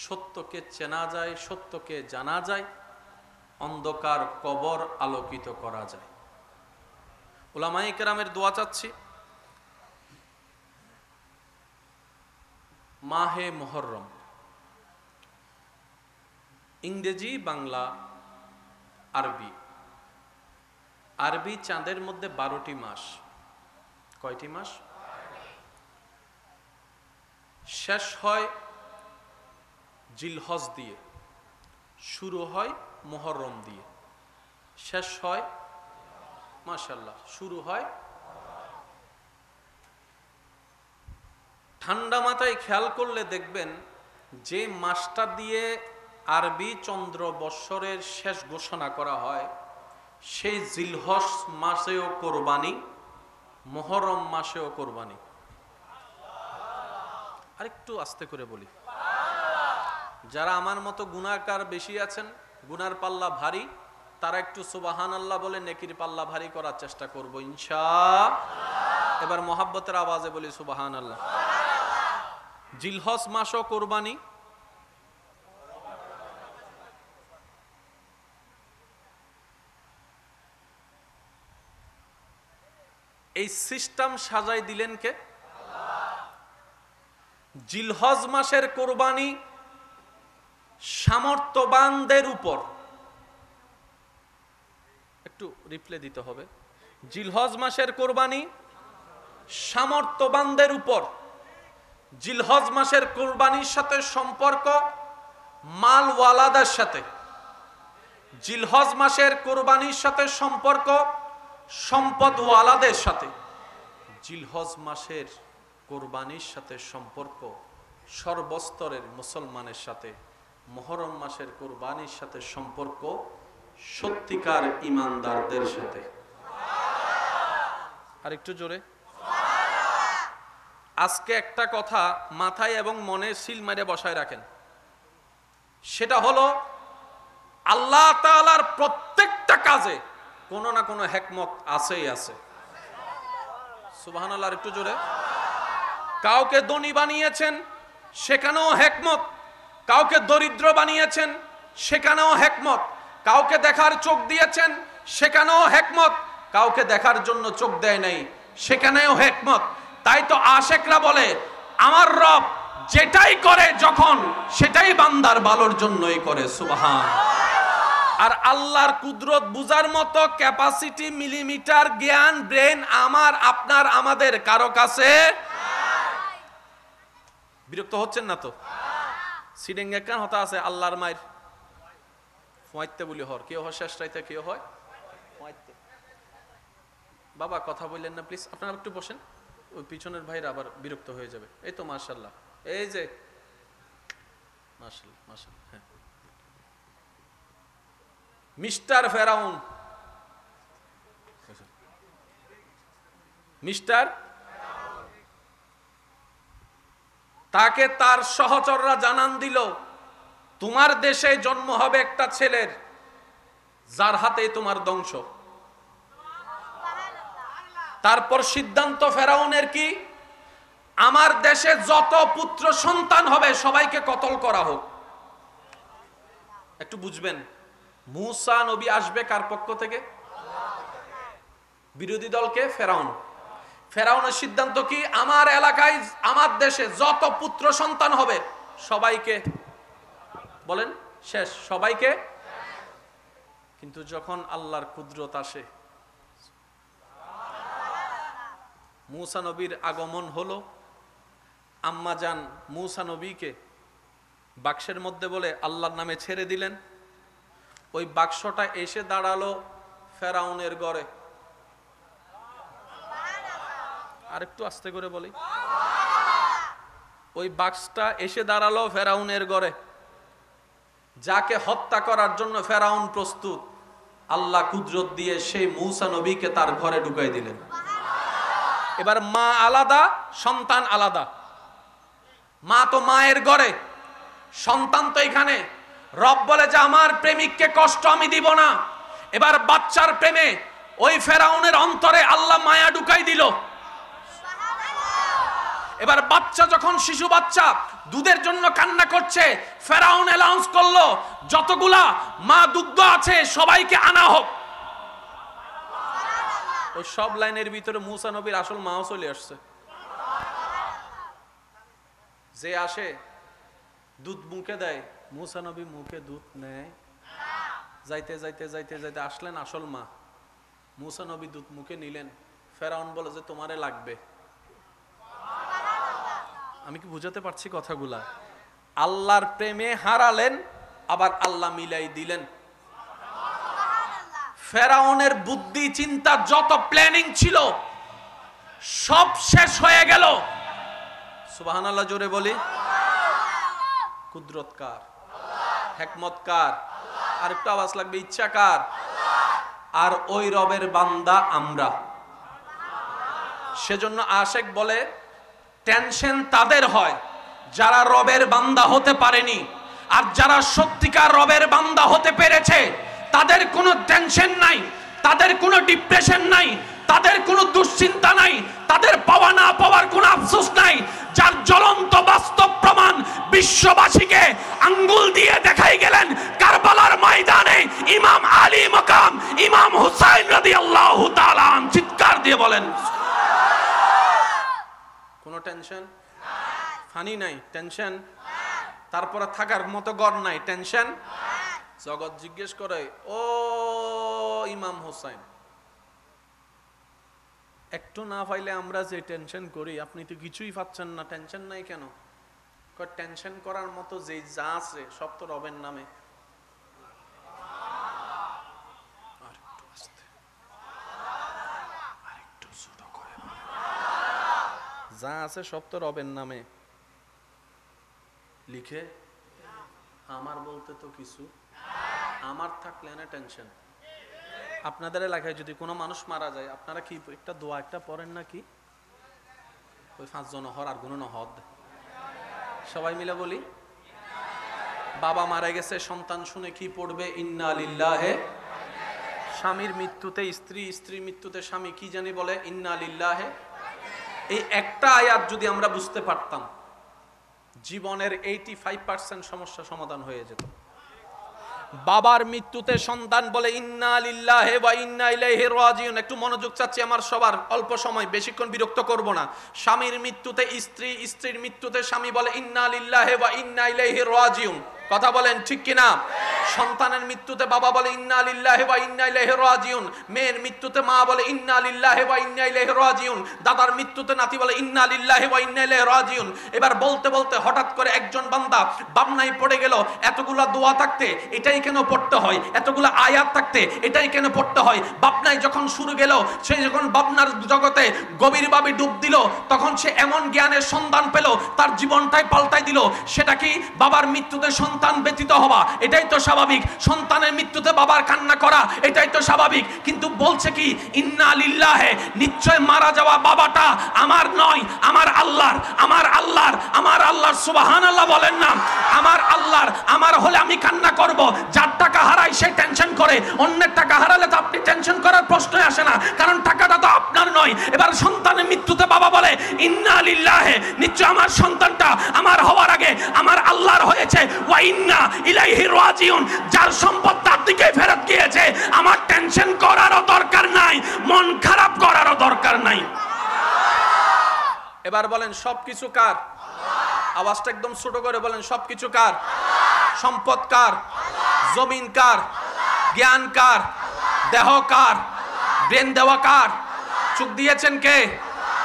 সত্যকে চেনা যায়, সত্যকে জানা যায়, অন্ধকার কবর আলোকিত করা যায়। উলামায়ে কেরামের দোয়া চাচ্ছি। মাহে মুহররম, ইংরেজি, বাংলা, আরবি। আরবি চাঁদের মধ্যে 12টি মাস। কয়টি মাস? শেষ হয় জিলহজ দিয়ে, শুরু হয় মুহররম দিয়ে, শেষ হয় মাশাআল্লাহ শুরু হয়। ঠান্ডা মাথায় খেয়াল করলে দেখবেন যে মাসটা দিয়ে আরবি চন্দ্র বৎসরের শেষ ঘোষণা করা হয়, সেই জিলহজ মাসেও কোরবানি, মুহররম মাসেও কোরবানি। আরেকটু আস্তে করে বলি, যারা আমার মতো গুনাহগার বেশি আছেন, গুনার পাল্লা ভারী, তারা একটু সুবহানাল্লাহ বলে নেকির পাল্লা ভারী করার চেষ্টা করব ইনশাআল্লাহ। এবার মোহাব্বতের আওয়াজে বলি সুবহানাল্লাহ। জিলহজ মাসও কোরবানি, এই সিস্টেম সাজাই দিলেন কে? জিলহজ মাসের কোরবানি সামর্থ্যবানদের উপর, একটু রিপ্লে দিতে হবে। জিলহজ মাসের কোরবানি সামর্থ্যবানদের উপর। জিলহজ মাসের কোরবানির সাথে সম্পর্ক মালওয়ালাদের সাথে। জিলহজ মাসের কোরবানির সাথে সম্পর্ক সম্পদওয়ালাদের সাথে। জিলহজ মাসের কোরবানির সাথে সম্পর্ক সর্বস্তরের মুসলমানের সাথে। মুহররম মাসের কোরবানির সাথে সম্পর্ক সত্যিকার ইমানদারদের সাথে। আর একটু জোরে। আজকে একটা কথা মাথায় এবং মনে সিল মেরে বসায় রাখেন, সেটা হলো আল্লাহ তাআলার প্রত্যেকটা কাজে কোনো না কোনো হিকমত আছেই আছে। সুবহানাল্লাহ, একটু জোরে। কাউকে ধনী বানিয়েছেন, সেখানেও হিকমত। কাউকে দরিদ্র বানিয়েছেন, সেখানেও হিকমত। কাউকে দেখার চোখ দিয়েছেন, সেখানেও হিকমত। কাউকে দেখার জন্য চোখ দেয় নাই, সেখানেও হিকমত। তাই তো আশেকরা বলে আমার রব যেটাই করে যখন সেটাই বান্দার ভালোর জন্যই করে। সুবহান। আর আল্লাহর কুদরত বুঝার মতো ক্যাপাসিটি, মিলিমিটার জ্ঞান, ব্রেন আমার, আপনার, আমাদের কারো কাছে। বিরক্ত হচ্ছেন না তো? সিডেঙ্গে কেন হতা আছে আল্লাহর মায়ের ফোয়াইতে বলি হর, কেউ হয় শেষ রাইতে, কেউ হয় ফোয়াইতে। বাবা কথা বললেন না প্লিজ, আপনারা একটু বসেন, ওই পিছনের ভাইরা আবার বিরক্ত হয়ে যাবে। এই তো মাশাআল্লাহ, এই যে মাশাআল্লাহ মাশাআল্লাহ। হ্যাঁ, মিস্টার ফেরাউন, মিস্টার, তাকে তার সহচররা জানান দিল তোমার দেশে জন্ম হবে একটা ছেলের যার হাতে তোমার ধ্বংস। তারপর সিদ্ধান্ত ফেরাউনের কি, আমার দেশে যত পুত্র সন্তান হবে সবাইকে কতল করা হোক। একটু বুঝবেন, মূসা নবী আসবে কার পক্ষ থেকে? বিরোধী দলকে, ফেরাউন। ফেরাউনের সিদ্ধান্ত কি, আমার এলাকায়, আমার দেশে যত পুত্র সন্তান হবে সবাইকে, বলেন শেষ, সবাইকে। কিন্তু যখন আল্লাহর কুদরত আসে, মূসা নবীর আগমন হলো, আম্মা জান মূসা নবীকে বাক্সের মধ্যে বলে আল্লাহর নামে ছেড়ে দিলেন। ওই বাক্সটা এসে দাঁড়ালো ফেরাউনের ঘরে। আরেকটু আস্তে করে বলি, ওই বাক্সটা এসে দাঁড়ালো ফেরাউনের ঘরে। যাকে হত্যা করার জন্য ফেরাউন প্রস্তুত, আল্লাহ কুদরত দিয়ে সেই মূসা নবীকে তার ঘরে ঢুকাই দিলেন। এবার মা আলাদা, সন্তান আলাদা। মা তো মায়ের ঘরে, সন্তান তো এখানে। রব বলে যে আমার প্রেমিককে কষ্ট আমি দিব না। এবার বাচ্চার প্রেমে ওই ফেরাউনের অন্তরে আল্লাহ মায়া ঢুকাই দিল। এবার বাচ্চা যখন, শিশু বাচ্চা দুধের জন্য কান্না করছে, ফেরাউন অ্যানাউন্স করলো যতগুলা মা দুগ্ধ আছে সবাইকে আনা হোক। ওই সব লাইনের ভিতরে মূসা নবীর আসল মাও চলে আসছে। যে আসে দুধ মুখে দেয়, মূসা নবী মুখে দুধ নেয়। যাইতে যাইতে যাইতে যাইতে আসলেন আসল মা। মূসা নবী দুধ মুখে নিলেন। ফেরাউন বলে যে তোমারে লাগবে। আমি কি বুঝাতে পারছি কথাগুলা? আল্লাহর প্রেমে হারালেন, আবার আল্লাহ মিলাই দিলেন। ফেরাউনের বুদ্ধি চিন্তা যত প্ল্যানিং ছিল সব শেষ হয়ে গেল। সুবহানাল্লাহ জোরে বলি। কুদরত কার? হিকমত কার? আর একটু আওয়াজ লাগবে, ইচ্ছা কার? আর ওই রবের বান্দা আমরা। সেজন্য আশেক বলে টেনশন তাদের হয় যারা রবের বান্দা হতে পারেনি। আর যারা সত্যিকার রবের বান্দা হতে পেরেছে তাদের কোনো টেনশন নাই, তাদের কোনো ডিপ্রেশন নাই, তাদের কোনো দুশ্চিন্তা নাই, তাদের পাওয়া না পাওয়ার কোনো আফসোস নাই। যার জ্বলন্ত বাস্তব প্রমাণ বিশ্ববাসীকে আঙ্গুল দিয়ে দেখাই গেলেন কারবালার ময়দানে ইমাম আলী মাকাম ইমাম হুসাইন রাদিয়াল্লাহু তাআলা। চিৎকার দিয়ে বলেন, কোনো টেনশন ফানি নাই, টেনশন। তারপরে থাকার মতো ঘর নাই, টেনশন। জগৎ জিজ্ঞেস করে, ও ইমাম হোসেন, একটু না পাইলে আমরা যে টেনশন করি, আপনি তো কিছুই পাচ্ছেন না, টেনশন নাই কেন? টেনশন করার মতো যে যা আছে সব তো রবের নামে। যা আছে সব তো রবের নামে লিখে। আমার বলতে তো কিছু, আমার থাকলে না টেনশন। আপনাদের এলাকায় যদি কোনো মানুষ মারা যায়, আপনারা কি একটা দোয়া একটা পড়েন নাকি? ওই 5 জন হর আর গুণ নহদ সবাই মিলে বলি, বাবা মারা গেছে, সন্তান শুনে কি পড়বে? ইন্না লিল্লাহি। স্বামীর মৃত্যুতে স্ত্রী, স্ত্রীর মৃত্যুতে স্বামী কি জানি বলে? ইন্না লিল্লাহি। এই একটা আয়াত যদি আমরা বুঝতে পারতাম, জীবনের 85% সমস্যা সমাধান হয়ে যেত। বাবার মৃত্যুতে সন্তান বলে ইন্না লিল্লাহি ওয়া ইন্না ইলাইহি রাজিউন। একটু মনোযোগ চাচ্ছি আমার সবার, অল্প সময়, বেশিক্ষণ বিরক্ত করব না। স্বামীর মৃত্যুতে স্ত্রী, স্ত্রীর মৃত্যুতে স্বামী বলে ইন্না লিল্লাহি ওয়া ইন্না ইলাইহি রাজিউন। কথা বলেন ঠিক কিনা? সন্তানের মৃত্যুতে বাবা বলে ইন্না লিল্লাহি ওয়া ইন্না ইলাইহি রাজিউন। মেয়ের মৃত্যুতে মা বলে ইন্না লিল্লাহি ওয়া ইন্না ইলাইহি রাজিউন। দাদার মৃত্যুতে নাতি বলে ইন্না লিল্লাহি ওয়া ইন্না ইলাইহি রাজিউন। এবার বলতে বলতে হঠাৎ করে একজন বান্দা বামনায় পড়ে গেল। এতগুলা দোয়া থাকতে এটাই কেন পড়তে হয়? এতগুলা আয়াত থাকতে এটাই কেন পড়তে হয়? বামনায় যখন শুরু গেল, সে যখন বামনার জগতে গভীরভাবে ডুব দিল, তখন সে এমন জ্ঞানের সন্ধান পেল, তার জীবনটাই পাল্টাই দিল। সেটা কি? বাবার মৃত্যুতে সন্তান ব্যতীত হওয়া, এটাই তো স্বাভাবিক। সন্তানের মৃত্যুতে বাবার কান্না করা, এটাই তো স্বাভাবিক। কিন্তু বলছে কি? ইন্না লিল্লাহি, নিশ্চয় মারা যাওয়া বাবাটা আমার নয়, আমার আল্লাহর। আমার আল্লাহর, আমার আল্লাহর। সুবহানাল্লাহ বলেন না? আমার আল্লাহর। আমার হলে আমি কান্না করব। যার টাকা হারায় সে টেনশন করে, অন্যের টাকা হারালে তো আপনি টেনশন করার প্রশ্নই আসে না, কারণ টাকাটা তো আপনার নয়। এবার সন্তানের মৃত্যুতে বাবা বলে ইন্না লিল্লাহি, নিশ্চয় আমার সন্তানটা আমার হওয়ার আগে আমার আল্লাহর হয়েছে। ওয়া ইন্না ইলাইহি রাজিউন, যার সম্পদ তার দিকে ফেরত গিয়েছে। আমার টেনশন করারও দরকার নাই, মন খারাপ করারও দরকার নাই। এবার বলেন সবকিছু কার? আওয়াজটা একদম ছোট করে বলেন, সবকিছু কার? সম্পদ কার? জমিন কার? জ্ঞান কার? দেহ কার? ব্রেন দেওয়া কার? চোখ দিয়েছেন কে?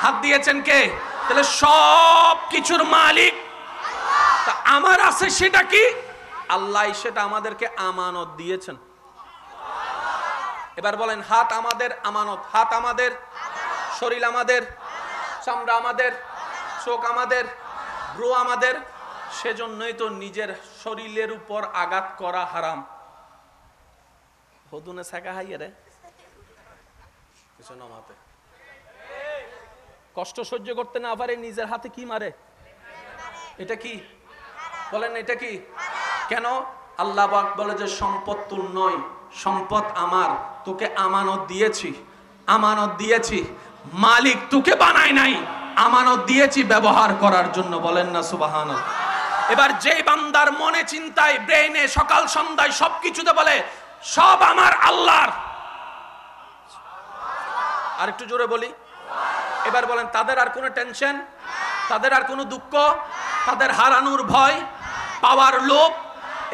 হাত দিয়েছেন কে? তাহলে সব কিছুর মালিক তা আমার আছে, সেটা কি? আল্লাহ সেটা আমাদেরকে আমানত দিয়েছেন। এবার বলেন হাত আমাদের আমানত। হাত আমাদের, শরীর আমাদের, চামড়া আমাদের, চোখ আমাদের, ভ্রু আমাদের। সেজন্যই তো নিজের শরীরের উপর আঘাত করা হারাম। হদুনে ছাকা হাইয়ে রে কিছু নামাতে কষ্ট সহ্য করতে না পারে নিজের হাতে কি মারে? এটা কি? বলেন এটা কি? কেন? আল্লাহ পাক বলে যে সম্পদ তোর নয়, সম্পদ আমার। তোকে আমানত দিয়েছি, আমানত দিয়েছি। মালিক তোকে বানায় নাই, আমানত দিয়েছি ব্যবহার করার জন্য। বলেন না সুবহানাল্লাহ? এবার যে বান্দার মনে, চিন্তায়, ব্রেইনে, সকাল সন্ধ্যায় সবকিছুতে বলে সব আমার আল্লাহর, আর একটু জোরে বলি। এবার বলেন তাদের আর কোনো টেনশন, তাদের আর কোনো দুঃখ, তাদের হারানোর ভয়, পাওয়ার লোভ।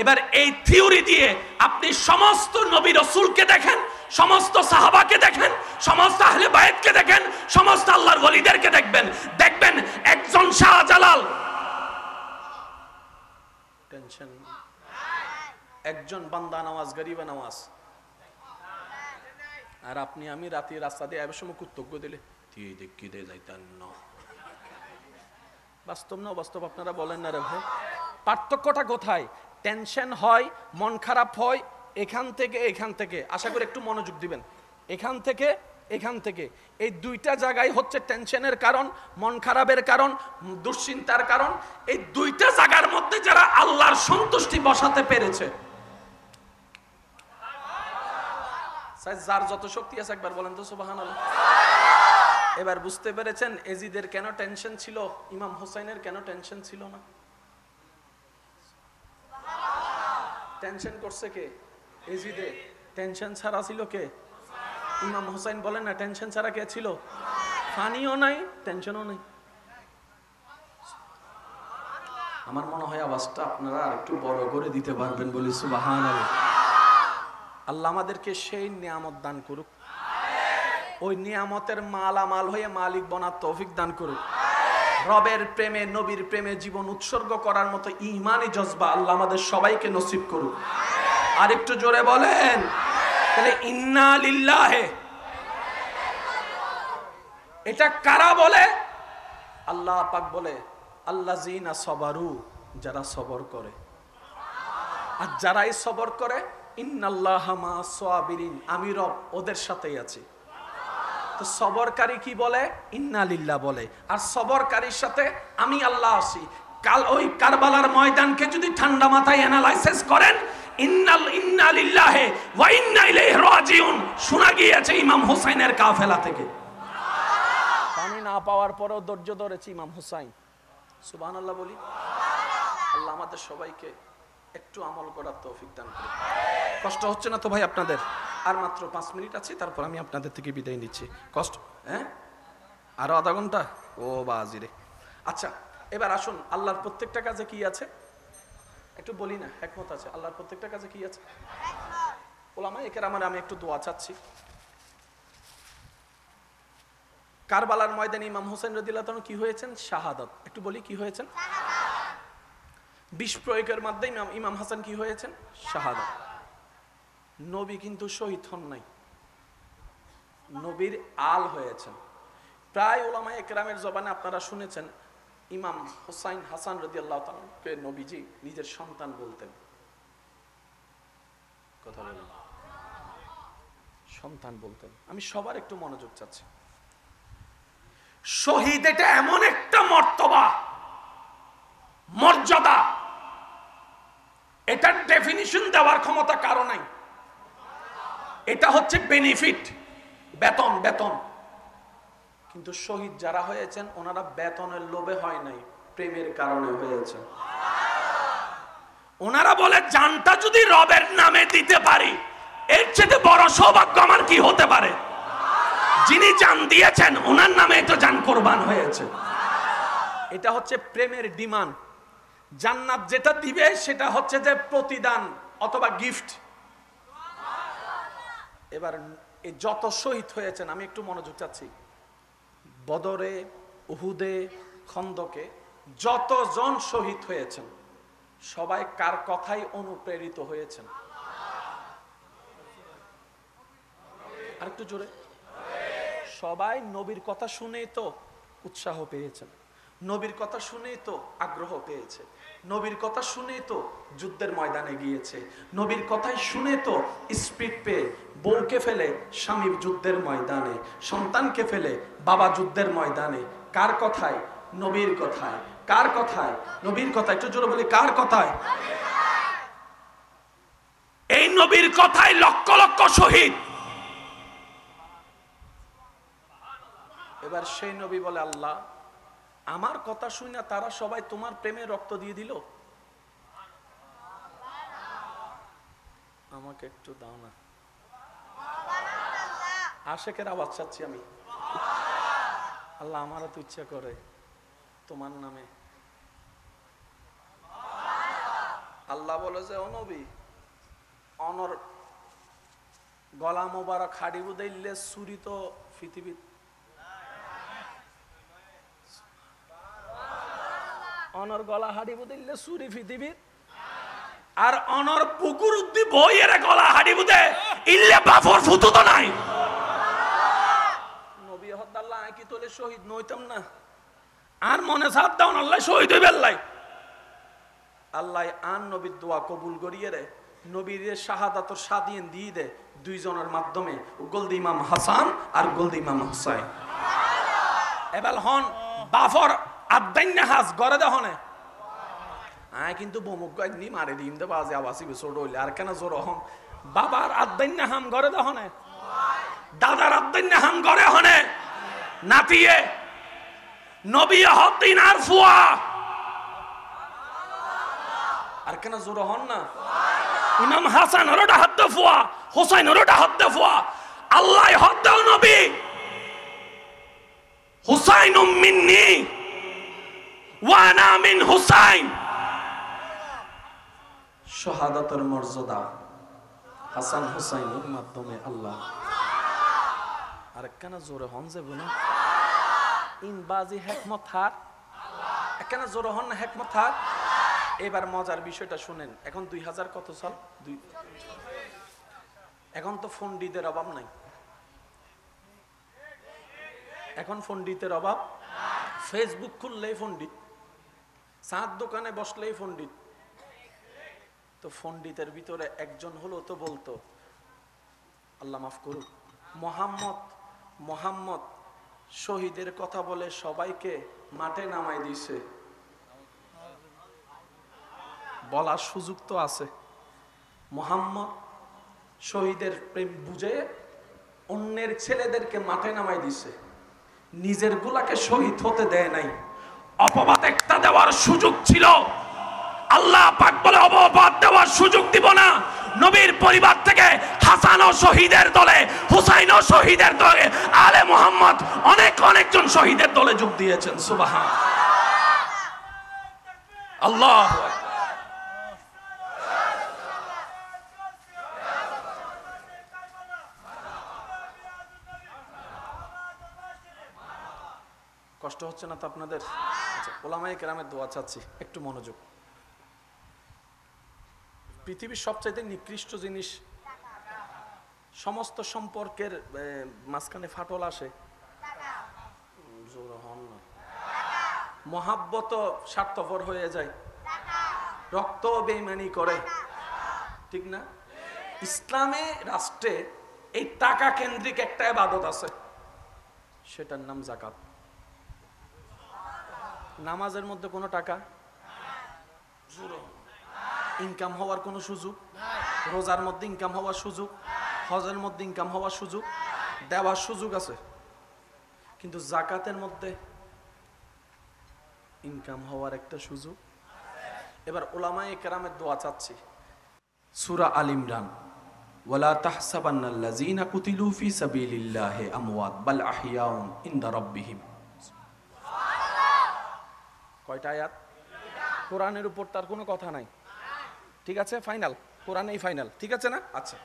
এবার এই থিওরি দিয়ে আপনি সমস্ত নবী রাসূলকে দেখেন, সমস্ত সাহাবাকে দেখেন, সমস্ত আহলে বায়তকে দেখেন, সমস্ত আল্লাহর ওলিদেরকে দেখবেন, দেখবেন একজন শাহজালাল টেনশন, একজন বান্দা নামাজ, গরিব নামাজ। আর আপনি আমি রাতে রাস্তা দিয়ে এবার সময় কর্তব্য দিলে তুই দেখি দে যাইতেন না। বাস্তব না বাস্তব আপনারা বলেন না রে ভাই? পার্থক্যটা কোথায়? টেনশন হয়, মন খারাপ হয় এখান থেকে, এখান থেকে। আশা করি একটু মনোযোগ দিবেন। এখান থেকে, এখান থেকে, এই দুইটা জায়গায় হচ্ছে টেনশনের কারণ, মন খারাপের কারণ, দুশ্চিন্তার কারণ। এই দুইটা জায়গার মধ্যে যারা আল্লাহর সন্তুষ্টি বসাতে পেরেছে, যার যত শক্তি আছে একবার বলেন তো সুবহানাল্লাহ। এবার বুঝতে পেরেছেন এজিদের কেন টেনশন ছিল, ইমাম হোসেনের কেন টেনশন ছিল না? টেনশন করছে কে? এজিদে। টেনশন ছাড়া ছিল কে? ইমাম হোসেন। বলেন না টেনশন ছাড়া কে ছিল? পানিও নাই, টেনশনও নাই। আমার মনে হয় আওয়াজটা আপনারা আরেকটু বড় করে দিতে পারবেন বলি সুবহানাল্লাহ। আল্লাহ আমাদেরকে সেই নিয়ামত দান করুক, ওই নিয়ামতের মালামাল হয়ে মালিক বনার তৌফিক দান করুক। রবের প্রেমে, নবীর প্রেমে জীবন উৎসর্গ করার মতো ঈমানি জজবা আল্লাহ আমাদের সবাইকে নসিব করুক। আর একটু জোরে বলেন তাহলে ইন্না লিল্লাহি। এটা কারা বলে? আল্লাহ পাক বলে আল্লাযিনা সবারু, যারা সবর করে। আর যারাই সবর করে ইন্নাল্লাহা মা'আস সাবিরিন, আমি রব ওদের সাথেই আছি। তো সবরকারী কি বলে? ইন্না লিল্লাহ বলে। আর সবরকারীর সাথে আমি আল্লাহ আছি। কাল ওই কারবালার ময়দানকে যদি ঠান্ডা মাথায় অ্যানালাইসিস করেন, ইন্না লিল্লাহি ওয়া ইন্না ইলাইহি রাজিউন শোনা গিয়েছে ইমাম হোসেনের কাফেলা থেকে। পানি না পাওয়ার পরেও ধৈর্য ধরেছে ইমাম হোসেন। সুবহানাল্লাহ বলি। আল্লাহ আমাদের সবাইকে একটু আমল করার তৌফিক দান করুন। কষ্ট হচ্ছে না তো ভাই আপনাদের? আর মাত্র 5 মিনিট আছে, তারপর আমি আপনাদের থেকে বিদায় নিচ্ছি। কষ্ট, হ্যাঁ আরো আধা ঘন্টা? ও বাজিরে। আচ্ছা এবার আসুন, আল্লাহর প্রত্যেকটা কাজে কি আছে একটু বলি না, হিকমত আছে। আল্লাহর প্রত্যেকটা কাজে কি আছে? ওলামায়ে কেরামের আমি একটু দোয়া চাচ্ছি। কারবালার ময়দানে ইমাম হোসেন রাদিয়াল্লাহু তাআলা কি হয়েছেন? শাহাদাত। একটু বলি কি হয়েছেন? বিষ প্রয়োগের মাধ্যমে ইমাম হাসান কি হয়েছেন? শাহাদাত। নবী কিন্তু শহীদ হন নাই, নবীর আল হয়েছেন। প্রায় উলামায়ে কেরামের জবানে আপনারা শুনেছেন ইমাম হুসাইন হাসান রাদিয়াল্লাহু তাআলাকে নবীজি নিজের সন্তান বলতেন। কথা বলেন, সন্তান বলতেন। আমি সবার একটু মনোযোগ চাচ্ছি। শহীদ এটা এমন একটা মর্তবা, মর্যাদা, এটার ডেফিনিশন দেওয়ার ক্ষমতা কারো নাই। এটা হচ্ছে বেনিফিট, বেতন বেতন। কিন্তু শহীদ যারা হয়েছেন ওনারা বেতনের লোভে হয় নাই, প্রেমের কারণে হয়েছে। ওনারা বলে জানটা যদি রবের নামে দিতে পারি এর চেয়ে বড় সৌভাগ্য আমার কি হতে পারে। যিনি জান দিয়েছেন ওনার নামে তো জান কোরবান হয়েছে। এটা হচ্ছে প্রেমের ডিমান্ড। জান্নাত যেটা দিবে সেটা হচ্ছে যে প্রতিদান অথবা গিফট। এবার এই যত শহীদ হয়েছেন আমি একটু মনোযোগ চাচ্ছি। বদরে, উহুদে, খন্দকে যতজন শহীদ হয়েছেন সবাই কার কথাই অনুপ্রেরিত হয়েছেন? আরেকটু জোরে। সবাই নবীর কথা শুনেই তো উৎসাহ পেয়েছেন, নবীর কথা শুনেই তো আগ্রহ পেয়েছে, নবীর কথা শুনেই তো যুদ্ধের ময়দানে গিয়েছে, নবীর কথাই শুনে তো স্পিড পেয়ে বউকে ফেলে স্বামীর যুদ্ধের ময়দানে, সন্তানকে ফেলে বাবা যুদ্ধের ময়দানে। কার কথায়? নবীর কথায়। কার কথায়? নবীর কথায়। একটু জোরে বলি, কার কথায়? এই নবীর কথায় লক্ষ লক্ষ শহীদ। এবার সেই নবী বলে, আল্লাহ আমার কথা শুনে তারা সবাই তোমার প্রেমে রক্ত দিয়ে দিল, আমাকে একটু দাও না। আশেকের আওয়াজ চাচ্ছি আমি। আল্লাহ আমারও তো ইচ্ছা করে তোমার নামে। আল্লাহ বলে যে ও নবী, অনর গলা মোবারক হাড়ি বুদাইলে চুরি তো পৃথিবী, অনর গলা হাড়ি বুদাইলে চুরি পৃথিবীর, আর অনর পুকুর উদ্দি বইয়ের গলা হাড়ি বুদে ইল্লে বাফর ফুতু তো নাই। নবী হদ্দাল্লাহ কি তোলে শহীদ নইতাম না, আর মনে সাথ দাও না আল্লাহ শহীদ হইবে। আল্লাহ আন নবীর দোয়া কবুল করিয়ে রে, নবীর শাহাদাতর স্বাধীন দিয়ে দে দুইজনের মাধ্যমে, গোলদি ইমাম হাসান আর গোলদি ইমাম হুসাইন। এবার হন বাফর আদাইন্না হাস গরে দহনে আয় কিন্তু বমুক গাইনি মারে দিম দে বাজে আবাসি ছোট হইলে আর কেন জোর হন। বাবার আদাইন্না হাম গরে দহনে, দাদার আদাইন্না হাম গরে হনে, নাতিয়ে নবী হদ্দিন আর ফুয়া আর কেন জোর হন না। ইমাম হাসান ওরটা হাত ফুয়া, হুসাইন ওরটা হাত ফুয়া। আল্লাহ হদ দাও নবী, হুসাইনুম মিন্নি ওয়া আনা মিন হুসাইন। শাহাদাতের মর্যাদা হাসান হুসাইনের মাধ্যমে আল্লাহ। আর কেন জোরে হন যাবে না ইন বাজি হিকমত হার, কেন জোরে হন না হিকমত হার। এবার মজার বিষয়টা শুনেন। এখন 2000 কত সাল? এখন তো পণ্ডিতের অভাব নাই, এখন পণ্ডিতের অভাব। ফেসবুক খুললেই পণ্ডিত, চাঁদ দোকানে বসলেই পণ্ডিত। তো পণ্ডিতের ভিতরে একজন হলো তো বলতো, আল্লাহ মাফ করুক, মোহাম্মদ শহীদের কথা বলে সবাইকে মাঠে নামাই দিছে। বলার সুযোগ তো আছে। মোহাম্মদ শহীদের প্রেম বুঝে অন্যের ছেলেদেরকে মাঠে নামাই দিছে, নিজের গুলাকে শহীদ হতে দেয় নাই। অপবাদ একটা দেওয়ার সুযোগ ছিল, আল্লাহ পাক বলে অপবাদ দেওয়ার সুযোগ দিব না। নবীর পরিবার থেকে হাসান ও শহীদের দলে, হুসাইন ও শহীদের দলে, আলে মুহাম্মদ অনেকজন শহীদের দলে যোগ দিয়েছেন। সুবহান আল্লাহ। কষ্ট হচ্ছে না তো আপনাদের? আচ্ছা, ওলামায়ে কেরামের দোয়া চাচ্ছি, একটু মনোযোগ। পৃথিবীর সবচাইতে নিকৃষ্ট জিনিস, সমস্ত সম্পর্কের মাঝখানে ফাটল আসে, মহাব্বত স্বার্থপর হয়ে যায়, রক্ত বেঈমানি করে, ঠিক না? ইসলামে রাষ্ট্রে এই টাকা কেন্দ্রিক একটা ইবাদত আছে, সেটার নাম যাকাত। নামাজের মধ্যে কোনো টাকা ইনকাম হওয়ার কোনো সুযোগ, রোজার মধ্যে ইনকাম হওয়ার সুযোগ, হজের মধ্যে ইনকাম হওয়ার সুযোগ, দেওয়ার সুযোগ আছে, কিন্তু যাকাতের মধ্যে ইনকাম হওয়ার একটা সুযোগ। এবার উলামায়ে কেরামের দোয়া চাচ্ছি, সূরা আল ইমরান, ওয়ালা তাহসাবান্নাল্লাযীনা কুতিলু ফী সাবিলিল্লাহি আমওয়াত বাল আহইয়াউন ইনদা রাব্বিহিম। কয়টা আয়াত? কোরআনের উপর তার কোনো কথা নাই, ঠিক আছে? ফাইনাল, কোরআনেই ফাইনাল, ঠিক আছে না? আচ্ছা,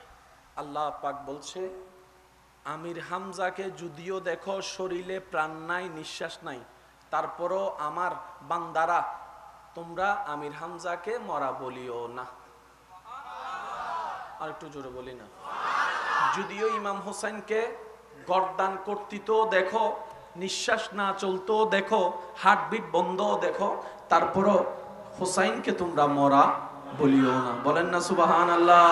আল্লাহ পাক বলছে, আমির হামজাকে যদিও দেখো শরীরে প্রাণ নাই, নিঃশ্বাস নাই, তারপরও আমার বান্দারা তোমরা আমির হামজাকে মরা বলিও না। আর একটু জোরে বলি না। যদিও ইমাম হোসেনকে গর্দান কর্তৃত দেখো, নিঃশ্বাস না চলতো দেখো, হার্টবিট বন্ধ দেখো, তারপরও হোসাইনকে তোমরা মরা বলিও না। বলেন না সুবহানাল্লাহ?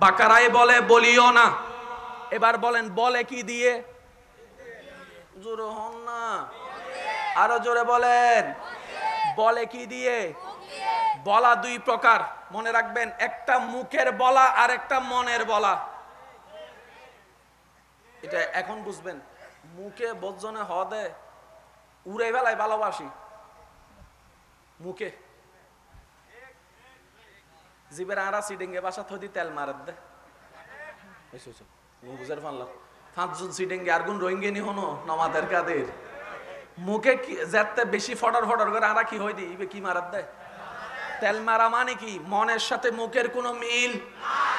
বাকারায় বলে বলিও না। এবার বলেন বলে কি দিয়ে? জোরে হন না, আরো জোরে বলেন। বলে কি দিয়ে? বলা দুই প্রকার, মনে রাখবেন, একটা মুখের বলা আর একটা মনের বলা। এটা এখন বুঝবেন। মুখে বজ্জনে হদে উড়ে বেলায় ভালোবাসি, মুখে জিবের আড়া সিডিংয়ে বাসা থদি তেল মারাত দে, বুঝার পারলাম। 5 জন সিডিংয়ে আর গুণ রোহিঙ্গে নি হনো নমাদের কাদের মুখে যেতে বেশি ফটর করে আড়া কি হই দি ইবে কি মারাত দেয়? তেল মারা মানে কি? মনের সাথে মুখের কোনো মিল।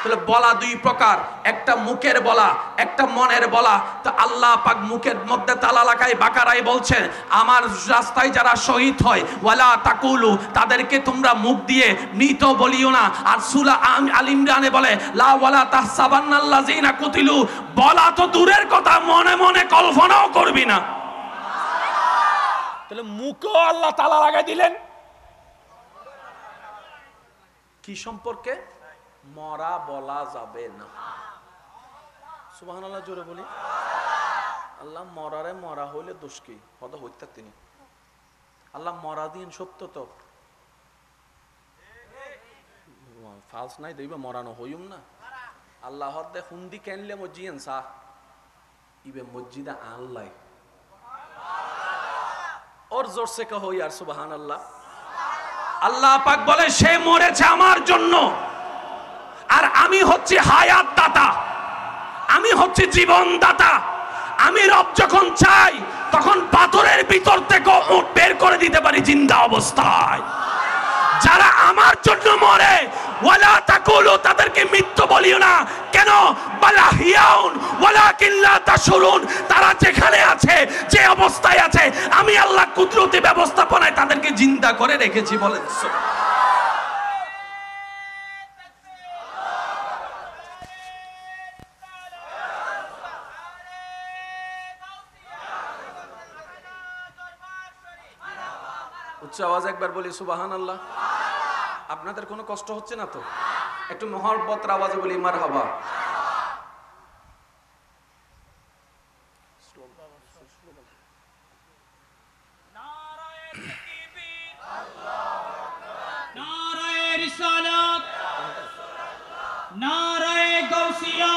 তাহলে বলা দুই প্রকার, একটা মুখের বলা, একটা মনের বলা। তো আল্লাহ পাক মুখের মধ্যে তালা লাগায় বাকারায় বলছেন, আমার রাস্তায় যারা শহীদ হয় ওয়ালা তাকুলু, তাদেরকে তোমরা মুখ দিয়ে মৃত বলিও না। আর সূরা আল ইমরানে বলে লা ওয়ালা তাহসাবান্নাল্লাযীনা কুতিলু, বলা তো দূরের কথা, মনে মনে কল্পনাও করবি না। তাহলে মুখও আল্লাহ তালা লাগাই দিলেন কি সম্পর্কে? মরা বলা যাবে না। সুবহানাল্লাহ, জোরে বলি। আল্লাহ মরারে মরা হইলে দোষ কি? হয়তো হইতা তিনি আল্লাহ মরা দিন সত্য তো ফালস নাই দইবা মরানো হইম না। আল্লাহ হদে হুন্দি কেনলে মজিয়েন সা ইবে মসজিদে আল্লাহ ওর জোর সে কহ ইয়ার সুবহানাল্লাহ। আল্লাহ পাক বলে সে মরেছে আমার জন্য, আর আমি হচ্ছি হায়াত দাতা, আমি হচ্ছি জীবন দাতা। আমি রব যখন চাই তখন পাথরের ভিতর থেকে উট বের করে দিতে পারি জিন্দা অবস্থায়। যারা আমার জন্য মরে ওয়ালা তাকুলু, তাদেরকে মৃত্যু বলিও না। কেন? বালাহিয়াউন ওয়ালাকিন লা তাশউরুন, তারা যেখানে আছে, যে অবস্থায় আছে, আমি আল্লাহ কুদরতি ব্যবস্থাপনায় তাদেরকে জিন্দা করে রেখেছি। বলেন উচ্চ আওয়াজ একবার বলি সুবহানাল্লাহ। আপনাদের কোনো কষ্ট হচ্ছে না তো? একটু মহব্বতের আওয়াজে বলি মারহাবা। নারায়ে রিসালাত, নারায়ে গাউসিয়া,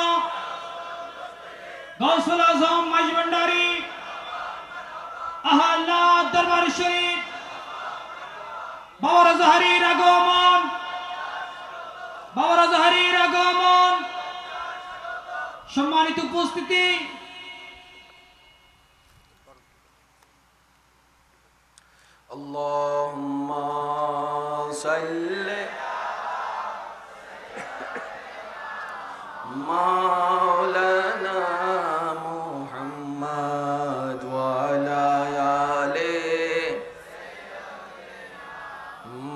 গাউসুল আজম মাইজভান্ডারি, আহলা দরবার শরীফ, বাবা রাজাহারির আগমন, বাবা রাজাহারির আগমন। সম্মানিত উপস্থিতি, আল্লাহুম্মা সাল্লি মাওলানা মুহাম্মদ ওয়া আলা আলি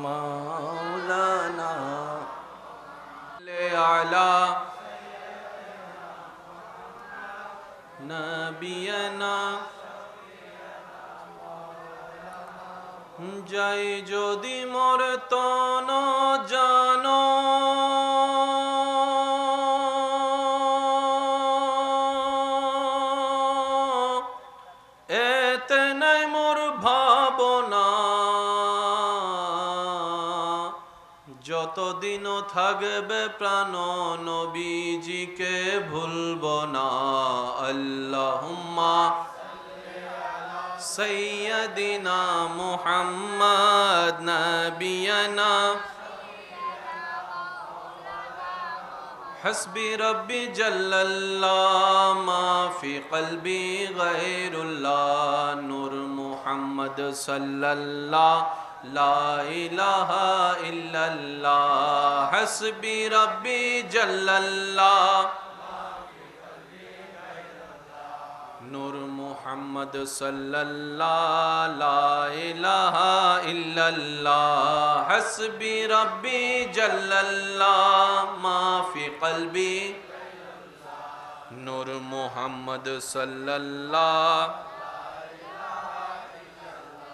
মাওলানা আলা নবিয়ানা। যাই যদি মোর তন জানো, এতে নাই মোর ভাবনা, যতদিনও থাকবে প্রাণ নবীজিকে ভুলব না। আল্লাহুম্মা সৈয়দিনা মুহাম্মদ নবিয়ানা। حسبي ربي جل الله ما في قلبي غير الله نور محمد صلى الله لا إله إلا الله حسبي ربي جل الله نور محمد صلى الله لا إله إلا الله حسبي ربي جل الله ما في قلبي نور محمد صلى الله।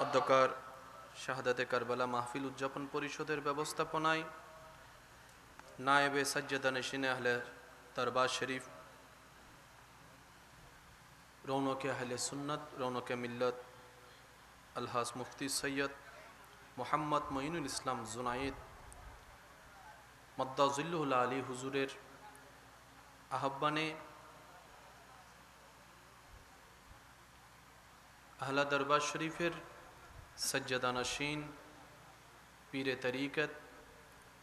অধ্যকার শাহাদাতে কারবালা মাহফিল উদযাপন পরিষদের ব্যবস্থাপনায় নায়েবে সাজ্জাদা নশিনে আহলে দরবার শরীফ, রৌনকে আহলে সুন্নত, রৌনকে মিল্লত আলহাজ মুফতি সৈয়দ মোহাম্মদ মঈনুল ইসলাম জুনায়েদ মদ্দাজিল্লুল আলী হুজুরের আহ্বানে আহলা দরবার শরীফের সজ্জাদা নশীন, পীরে তরিকত,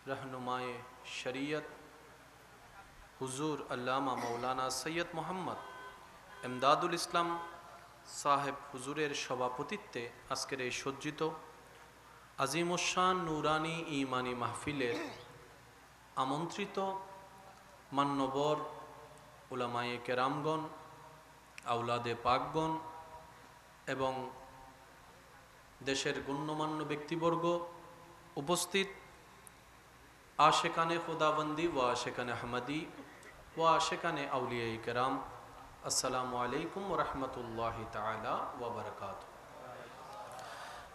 रहनुमाए शरीयत হুজুর আল্লামা মৌলানা সৈয়দ মোহাম্মদ এমদাদুল ইসলাম সাহেব হুজুরের সভাপতিত্বে আজকের এই সজ্জিত আজিমুশান নুরানি ইমানি মাহফিলের আমন্ত্রিত মান্যবর উলামায়ে কেরামগণ, আওলাদে পাকগণ এবং দেশের গণ্যমান্য ব্যক্তিবর্গ, উপস্থিত आशिकाने खुदाबंदी व आशिकाने अहमदी व आशिकाने अवलिया कराम, अस्सलामु अलैकुम व रहमतुल्लाहि ताला व बरकातुहू।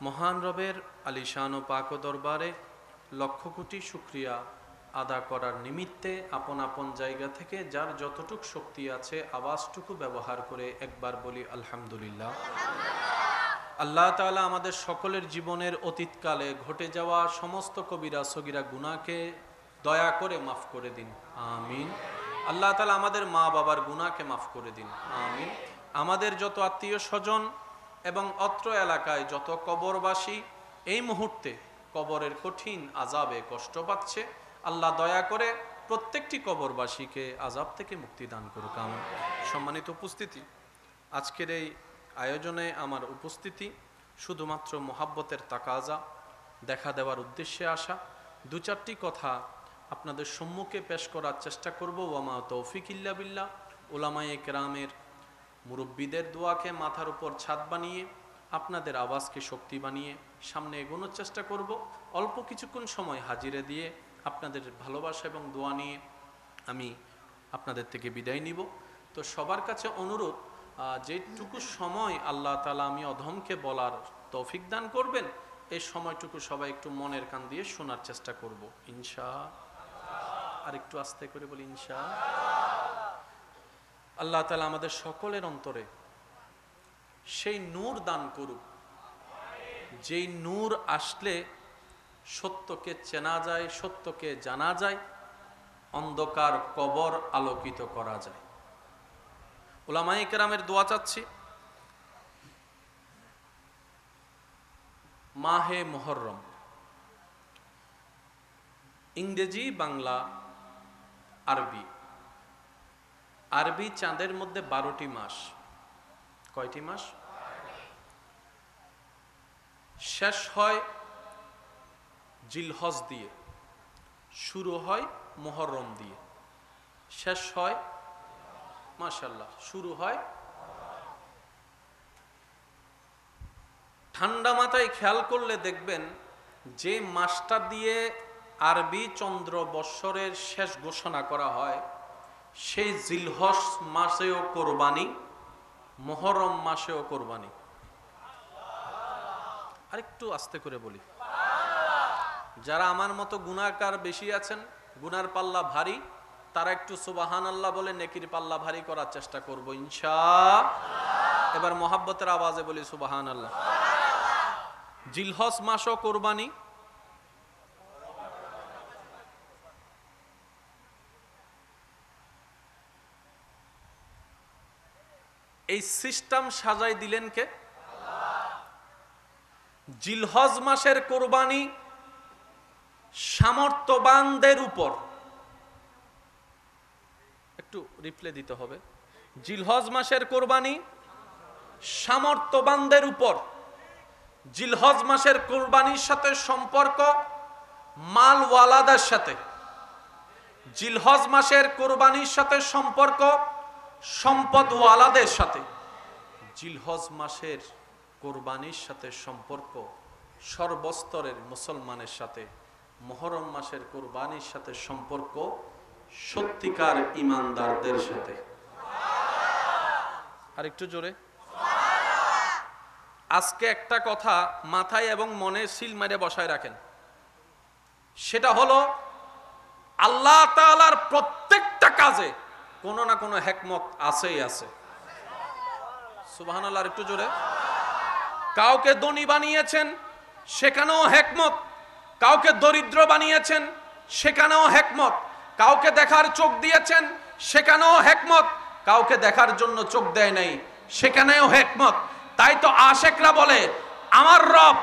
মহান রবের আলিশান ও পাক দরবারে লক্ষ কোটি শুকরিয়া আদা করার নিমিত্তে আপন আপন জায়গা থেকে যার যতটুক শক্তি আছে আওয়াজটুকু ব্যবহার করে একবার বলি আলহামদুলিল্লাহ। আল্লাহ তাআলা আমাদের সকলের জীবনের অতীতকালে ঘটে যাওয়া সমস্ত কবিরা সগীরা গুনাহকে দয়া করে মাফ করে দিন, আমিন। আল্লাহ তাআলা আমাদের মা বাবার গুনাহকে মাফ করে দিন, আমিন। আমাদের যত আত্মীয় স্বজন এবং অত্র এলাকায় যত কবরবাসী এই মুহূর্তে কবরের কঠিন আযাবে কষ্ট পাচ্ছে, আল্লাহ দয়া করে প্রত্যেকটি কবরবাসীকে আযাব থেকে মুক্তি দান করুক, আমিন। সম্মানিত উপস্থিতি, আজকের এই আয়োজনে আমার উপস্থিতি শুধুমাত্র মোহাব্বতের তাকাজা, দেখা দেওয়ার উদ্দেশ্যে আসা। দু চারটি কথা আপনাদের সম্মুখে পেশ করার চেষ্টা করব। ওয়ামা তৌফিক ইল্লা বিল্লাহ। উলামায়ে কেরামের মুরব্বীদের দোয়াকে মাথার উপর ছাদ বানিয়ে আপনাদের আওয়াজকে শক্তি বানিয়ে সামনে এগোনোর চেষ্টা করব। অল্প কিছুক্ষণ সময় হাজিরে দিয়ে আপনাদের ভালোবাসা এবং দোয়া নিয়ে আমি আপনাদের থেকে বিদায় নিব। তো সবার কাছে অনুরোধ, যেটুকু সময় আল্লাহ তাআলা আমি অধমকে বলার তৌফিক দান করবেন, এই সময়টুকু সবাই একটু মনের কান দিয়ে শোনার চেষ্টা করব ইনশাআল্লাহ। আর একটু আস্তে করে বলি ইনশাআল্লাহ। আল্লাহ তাআলা আমাদের সকলের অন্তরে সেই নূর দান করুক, যেই নূর আসলে সত্যকে চেনা যায়, সত্যকে জানা যায়, অন্ধকার কবর আলোকিত করা যায়। উলামায়ে কেরামের দোয়া চাচ্ছি। মাহে মুহররম ইংরেজি, বাংলা, আরবি। আরবি চাঁদের মধ্যে 12টি মাস। কয়টি মাস? শেষ হয় জিলহজ দিয়ে, শুরু হয় মুহররম দিয়ে, শেষ হয় মাশাআল্লাহ শুরু হয়। ঠান্ডা মাথায় খেয়াল করলে দেখবেন যে মাসটা দিয়ে আরবি চন্দ্র বৎসরের শেষ ঘোষণা করা হয়, সেই জিলহজ মাসেও কোরবানি, মুহররম মাসেও কোরবানি। আরেকটু আস্তে করে বলি, যারা আমার মতো গুনাহগার বেশি আছেন, গুনার পাল্লা ভারী, তারা একটু সুবহানাল্লাহ বলে নেকির পাল্লা ভারী করার চেষ্টা করব ইনশাআল্লাহ। এবার মহাব্বতের আওয়াজে বলি সুবহানাল্লাহ। জিলহজ মাসও কোরবানি, এই সিস্টেম সাজাই দিলেন কে? জিলহজ মাসের কোরবানি সামর্থ্যবানদের উপর, একটু রিপ্লে দিতে হবে। জিলহজ মাসের কোরবানি সামর্থ্যবানদের উপর। জিলহজ মাসের কোরবানির সাথে সম্পর্ক মালওয়ালাদের সাথে। জিলহজ মাসের কোরবানির সাথে সম্পর্ক সম্পদওয়ালাদের সাথে। জিলহজ মাসের কোরবানির সাথে সম্পর্ক সর্বস্তরের মুসলমানের সাথে। মুহররম মাসের কোরবানির সাথে সম্পর্ক সত্যিকার ইমানদারদের সাথে। আর একটু জোরে। আজকে একটা কথা মাথায় এবং মনে সিল মেরে বসায় রাখেন, সেটা হলো আল্লাহ তাআলার প্রত্যেকটা কাজে কোনো না কোনো হিকমত আছেই আছে। সুবহানাল্লাহ, একটু জোরে। কাউকে ধনী বানিয়েছেন, সেখানেও হিকমত। কাউকে দরিদ্র বানিয়েছেন, সেখানেও হিকমত। কাউকে দেখার চোখ দিয়েছেন, সেখানেও হিকমত। কাউকে দেখার জন্য চোখ দেয় নাই, সেখানেও হিকমত। তাই তো আশিকরা বলে আমার রব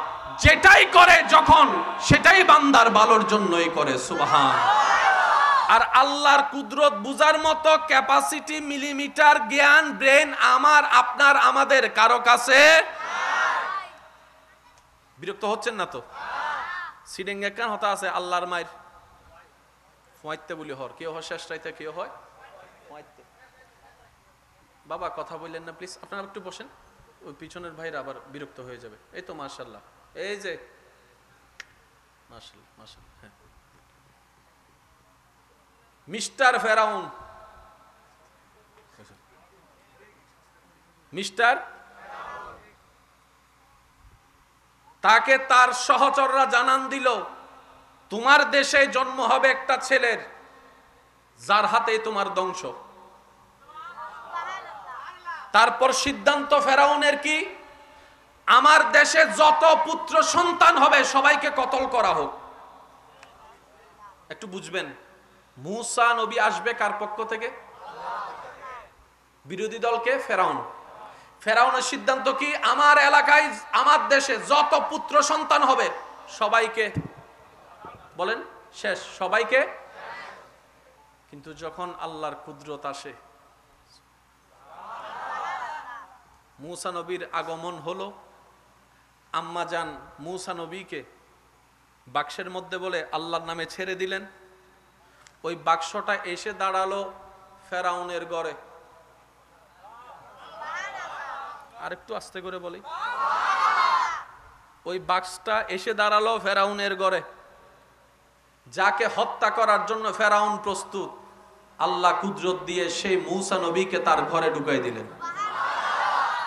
যেটাই করে যখন, সেটাই বান্দার ভালোর জন্যই করে। সুবহান। আর আল্লাহর কুদরত বুঝার মতো ক্যাপাসিটি, মিলিমিটার জ্ঞান, ব্রেন আমার, আপনার, আমাদের কারো কাছে। বিরক্ত হচ্ছেন না তো? সিডেঙ্গে কেন হতা আছে আল্লাহর মায়ের ফোয়াইতে বলি হর, কেউ হয় শেষ রাইতে, কেউ হয় ফোয়াইতে। বাবা কথা বললেন না প্লিজ, আপনারা একটু বসেন, ওই পিছনের ভাইরা আবার বিরক্ত হয়ে যাবে। এই তো মাশাআল্লাহ, এই যে মাশাআল্লাহ মাশাআল্লাহ। হ্যাঁ, মিস্টার ফেরাউন, মিস্টার, তাকে তার সহচররা জানান দিল তোমার দেশে জন্ম হবে একটা ছেলের, যার হাতে তোমার ধ্বংস। তারপর সিদ্ধান্ত ফেরাউনের কি? আমার দেশে যত পুত্র সন্তান হবে সবাইকে কতল করা হোক। একটু বুঝবেন, মূসা নবী আসবে কার পক্ষ থেকে? বিরোধী দলকে, ফেরাউন। ফেরাউনের সিদ্ধান্ত কি? আমার এলাকায়, আমার দেশে যত পুত্র সন্তান হবে সবাইকে, বলেন শেষ, সবাইকে। কিন্তু যখন আল্লাহর কুদরত আসে, মূসা নবীর আগমন হলো, আম্মা জান মূসা নবীকে বাক্সের মধ্যে বলে আল্লাহর নামে ছেড়ে দিলেন। ওই বাক্সটা এসে দাঁড়ালো ফেরাউনের ঘরে। আর একটু আস্তে করে বলি, ওই বাক্সটা এসে দাঁড়ালো ফেরাউনের ঘরে। যাকে হত্যা করার জন্য ফেরাউন প্রস্তুত, আল্লাহ কুদরত দিয়ে সেই মূসা নবীকে তার ঘরে ঢুকাই দিলেন।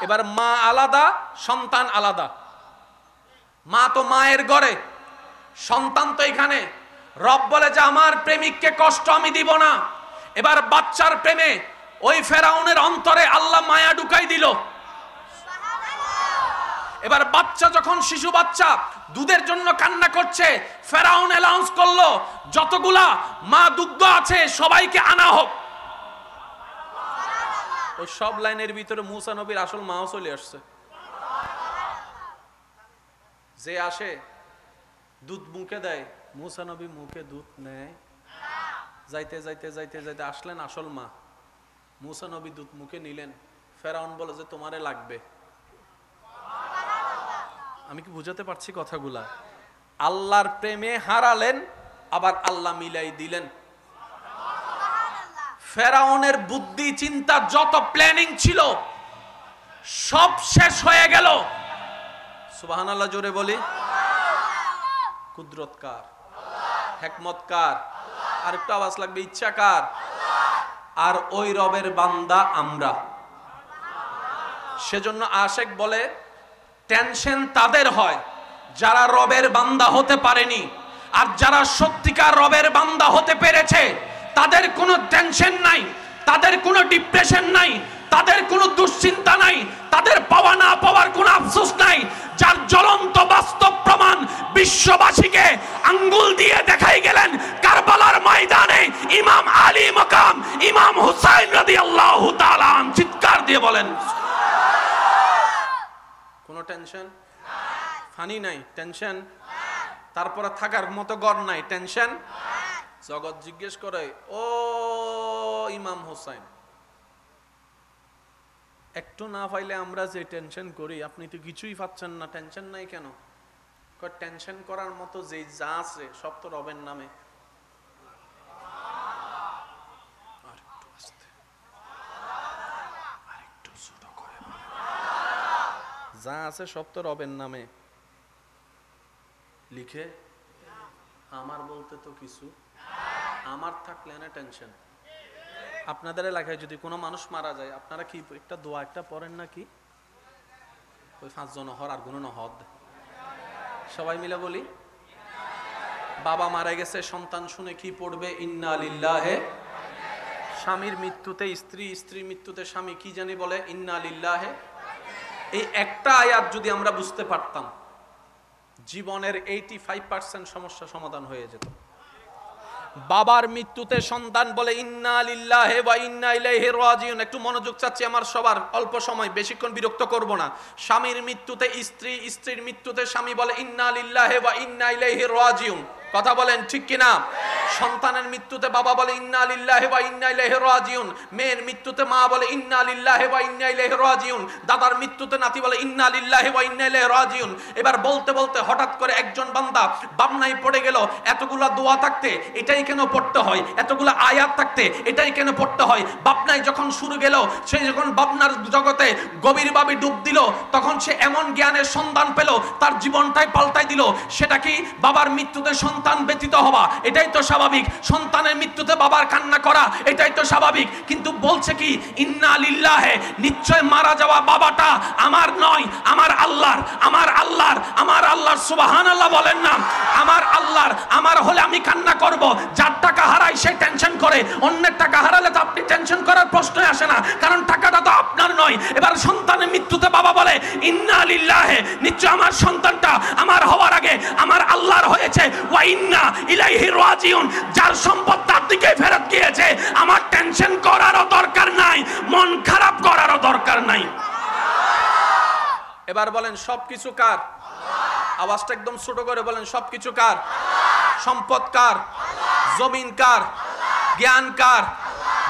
এবার মা আলাদা, সন্তান আলাদা। মা তো মায়ের ঘরে, সন্তান তো এখানে। রব বলে যে আমার প্রেমিককে কষ্ট আমি দিব না। এবার বাচ্চার প্রেমে ওই ফেরাউনের অন্তরে আল্লাহ মায়া ঢুকাই দিল। এবার বাচ্চা যখন, শিশু বাচ্চা দুধের জন্য কান্না করছে, ফেরাউন অ্যানাউন্স করলো যতগুলা মা দুগ্ধ আছে সবাইকে আনা হোক। ওই সব লাইনের ভিতরে মূসা নবীর আসল মাও চলে আসছে। যে আসে দুধ মুখে দেয়, মুসা নবী মুখে দুধ নেয়? যাইতে যাইতে যাইতে যাইতে আসলেন আসল মা। মুসা নবী দুধ মুখে নিলেন, ফেরাউন বলে যে তোমারে লাগবে। আমি কি বুঝাতে পারছি কথাগুলা? আল্লাহর প্রেমে হারালেন, আবার আল্লাহ মিলাই দিলেন। ফেরাউনের বুদ্ধি চিন্তা যত প্ল্যানিং ছিল সব শেষ হয়ে গেল। সুবহানাল্লাহ জোরে বলি। কুদরত কার? হিকমত কার? আর একটু আওয়াজ লাগবে, ইচ্ছা কার? আর ওই রবের বান্দা আমরা। সেজন্য আশেক বলে টেনশন তাদের হয় যারা রবের বান্দা হতে পারেনি, আর যারা সত্যিকার রবের বান্দা হতে পেরেছে তাদের কোনো টেনশন নাই, তাদের কোনো ডিপ্রেশন নাই, তাদের কোনো দুশ্চিন্তা নাই, তাদের পাওয়া না পাওয়ার কোনো আফসোস নাই। যার জ্বলন্ত বাস্তব প্রমাণ বিশ্ববাসীকে আঙ্গুল দিয়ে দেখাই গেলেন কারবালার ময়দানে ইমাম আলী মাকাম ইমাম হুসাইন রাদিয়াল্লাহু তাআলা আনহু। চিৎকার দিয়ে বলেন কোনো টেনশন ফানি নাই, টেনশন তারপরে থাকার মতো ঘর নাই, টেনশন। জগৎ জিজ্ঞেস করে, ও ইমাম হোসেন, একটু না পাইলে আমরা যে টেনশন করি, আপনি তো কিছুই পাচ্ছেন না, টেনশন নাই কেন? টেনশন করার মতো যে যা আছে সব তো রবের নামে। যা আছে সব তো রবের নামে লিখে। আমার বলতে তো কিছু, আমার থাকলে না টেনশন। আপনাদের এলাকায় যদি কোনো মানুষ মারা যায়, আপনারা কি একটা দোয়া একটা পড়েন নাকি? ওই 5 জন হর আর গুণ নহদ সবাই মিলে বলি। বাবা মারা গেছে, সন্তান শুনে কি পড়বে? ইন্না লিল্লাহি। স্বামীর মৃত্যুতে স্ত্রী, স্ত্রীর মৃত্যুতে স্বামী কি জানি বলে? ইন্না লিল্লাহি। এই একটা আয়াত যদি আমরা বুঝতে পারতাম, জীবনের 85% সমস্যা সমাধান হয়ে যেত। বাবার মৃত্যুতে সন্তান বলে ইন্না লিল্লাহি ওয়া ইন্না ইলাইহি রাজিউন। একটু মনোযোগ চাচ্ছি আমার সবার, অল্প সময়, বেশিক্ষণ বিরক্ত করব না। স্বামীর মৃত্যুতে স্ত্রী, স্ত্রীর মৃত্যুতে স্বামী বলে ইন্না লিল্লাহি ওয়া ইন্না ইলাইহি রাজিউন। কথা বলেন ঠিক কিনা? সন্তানের মৃত্যুতে বাবা বলে ইন্না লিল্লাহি ওয়া ইন্না ইলাইহি রাজিউন। মেয়ের মৃত্যুতে মা বলে ইন্না লিল্লাহি ওয়া ইন্না ইলাইহি রাজিউন। দাদার মৃত্যুতে নাতি বলে ইন্না লিল্লাহি ওয়া ইন্না ইলাইহি রাজিউন। এবার বলতে বলতে হঠাৎ করে একজন বান্দা বামনায় পড়ে গেল। এতগুলা দোয়া থাকতে এটাই কেন পড়তে হয়? এতগুলা আয়াত থাকতে এটাই কেন পড়তে হয়? বামনায় যখন শুরু গেল, সে যখন বামনার জগতে গভীরভাবে ডুব দিল, তখন সে এমন জ্ঞানের সন্ধান পেল, তার জীবনটাই পাল্টাই দিল। সেটা কি? বাবার মৃত্যুতে সন্তান ব্যতীত হওয়া, এটাই তো স্বাভাবিক। সন্তানের মৃত্যুতে বাবার কান্না করা, এটাই তো স্বাভাবিক। কিন্তু বলছে কি? ইন্না লিল্লাহি, নিশ্চয় মারা যাওয়া বাবাটা আমার নয়, আমার আল্লাহর। আমার আল্লাহর, আমার আল্লাহর। সুবহানাল্লাহ বলেন না? আমার আল্লাহর। আমার হলে আমি কান্না করব। যার টাকা হারাই সে টেনশন করে, অন্যের টাকা হারালে তো আপনি টেনশন করার প্রশ্নই আসে না, কারণ টাকাটা তো আপনার নয়। এবার সন্তানের মৃত্যুতে বাবা বলে ইন্না লিল্লাহি, নিশ্চয় আমার সন্তানটা আমার হওয়ার আগে আমার আল্লাহর হয়েছে। ওয়া ইন্না ইলাইহি রাজিউন, যার সম্পদ তার দিকে ফেরত গিয়েছে। আমার টেনশন করারও দরকার নাই, মন খারাপ করারও দরকার নাই। এবার বলেন সবকিছু কার? আওয়াজটা একদম ছোট করে বলেন, সবকিছু কার? সম্পদ কার? জমিন কার? জ্ঞান কার?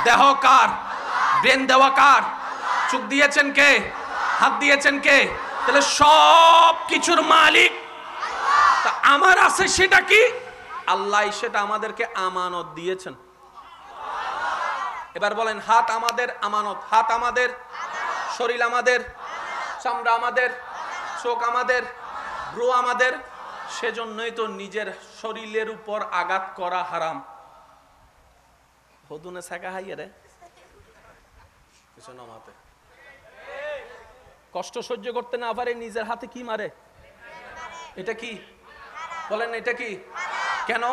দেহ কার? ব্রেন দেওয়া কার? চোখ দিয়েছেন কে? হাত দিয়েছেন কে? তাহলে সব কিছুর মালিক তা আমার আছে সেটা কি? আল্লাহ সেটা আমাদেরকে আমানত দিয়েছেন। এবার বলেন হাত আমাদের আমানত, হাত আমাদের, শরীর আমাদের, চামড়া আমাদের, চোখ আমাদের, ভ্রু আমাদের। সেজন্যই তো নিজের শরীরের উপর আঘাত করা হারাম। হদুনে ছাকা হাইয়ে রে কিছু নামাতে কষ্ট সহ্য করতে না পারে নিজের হাতে কি মারে? এটা কি বলেন? এটা কি? কেন?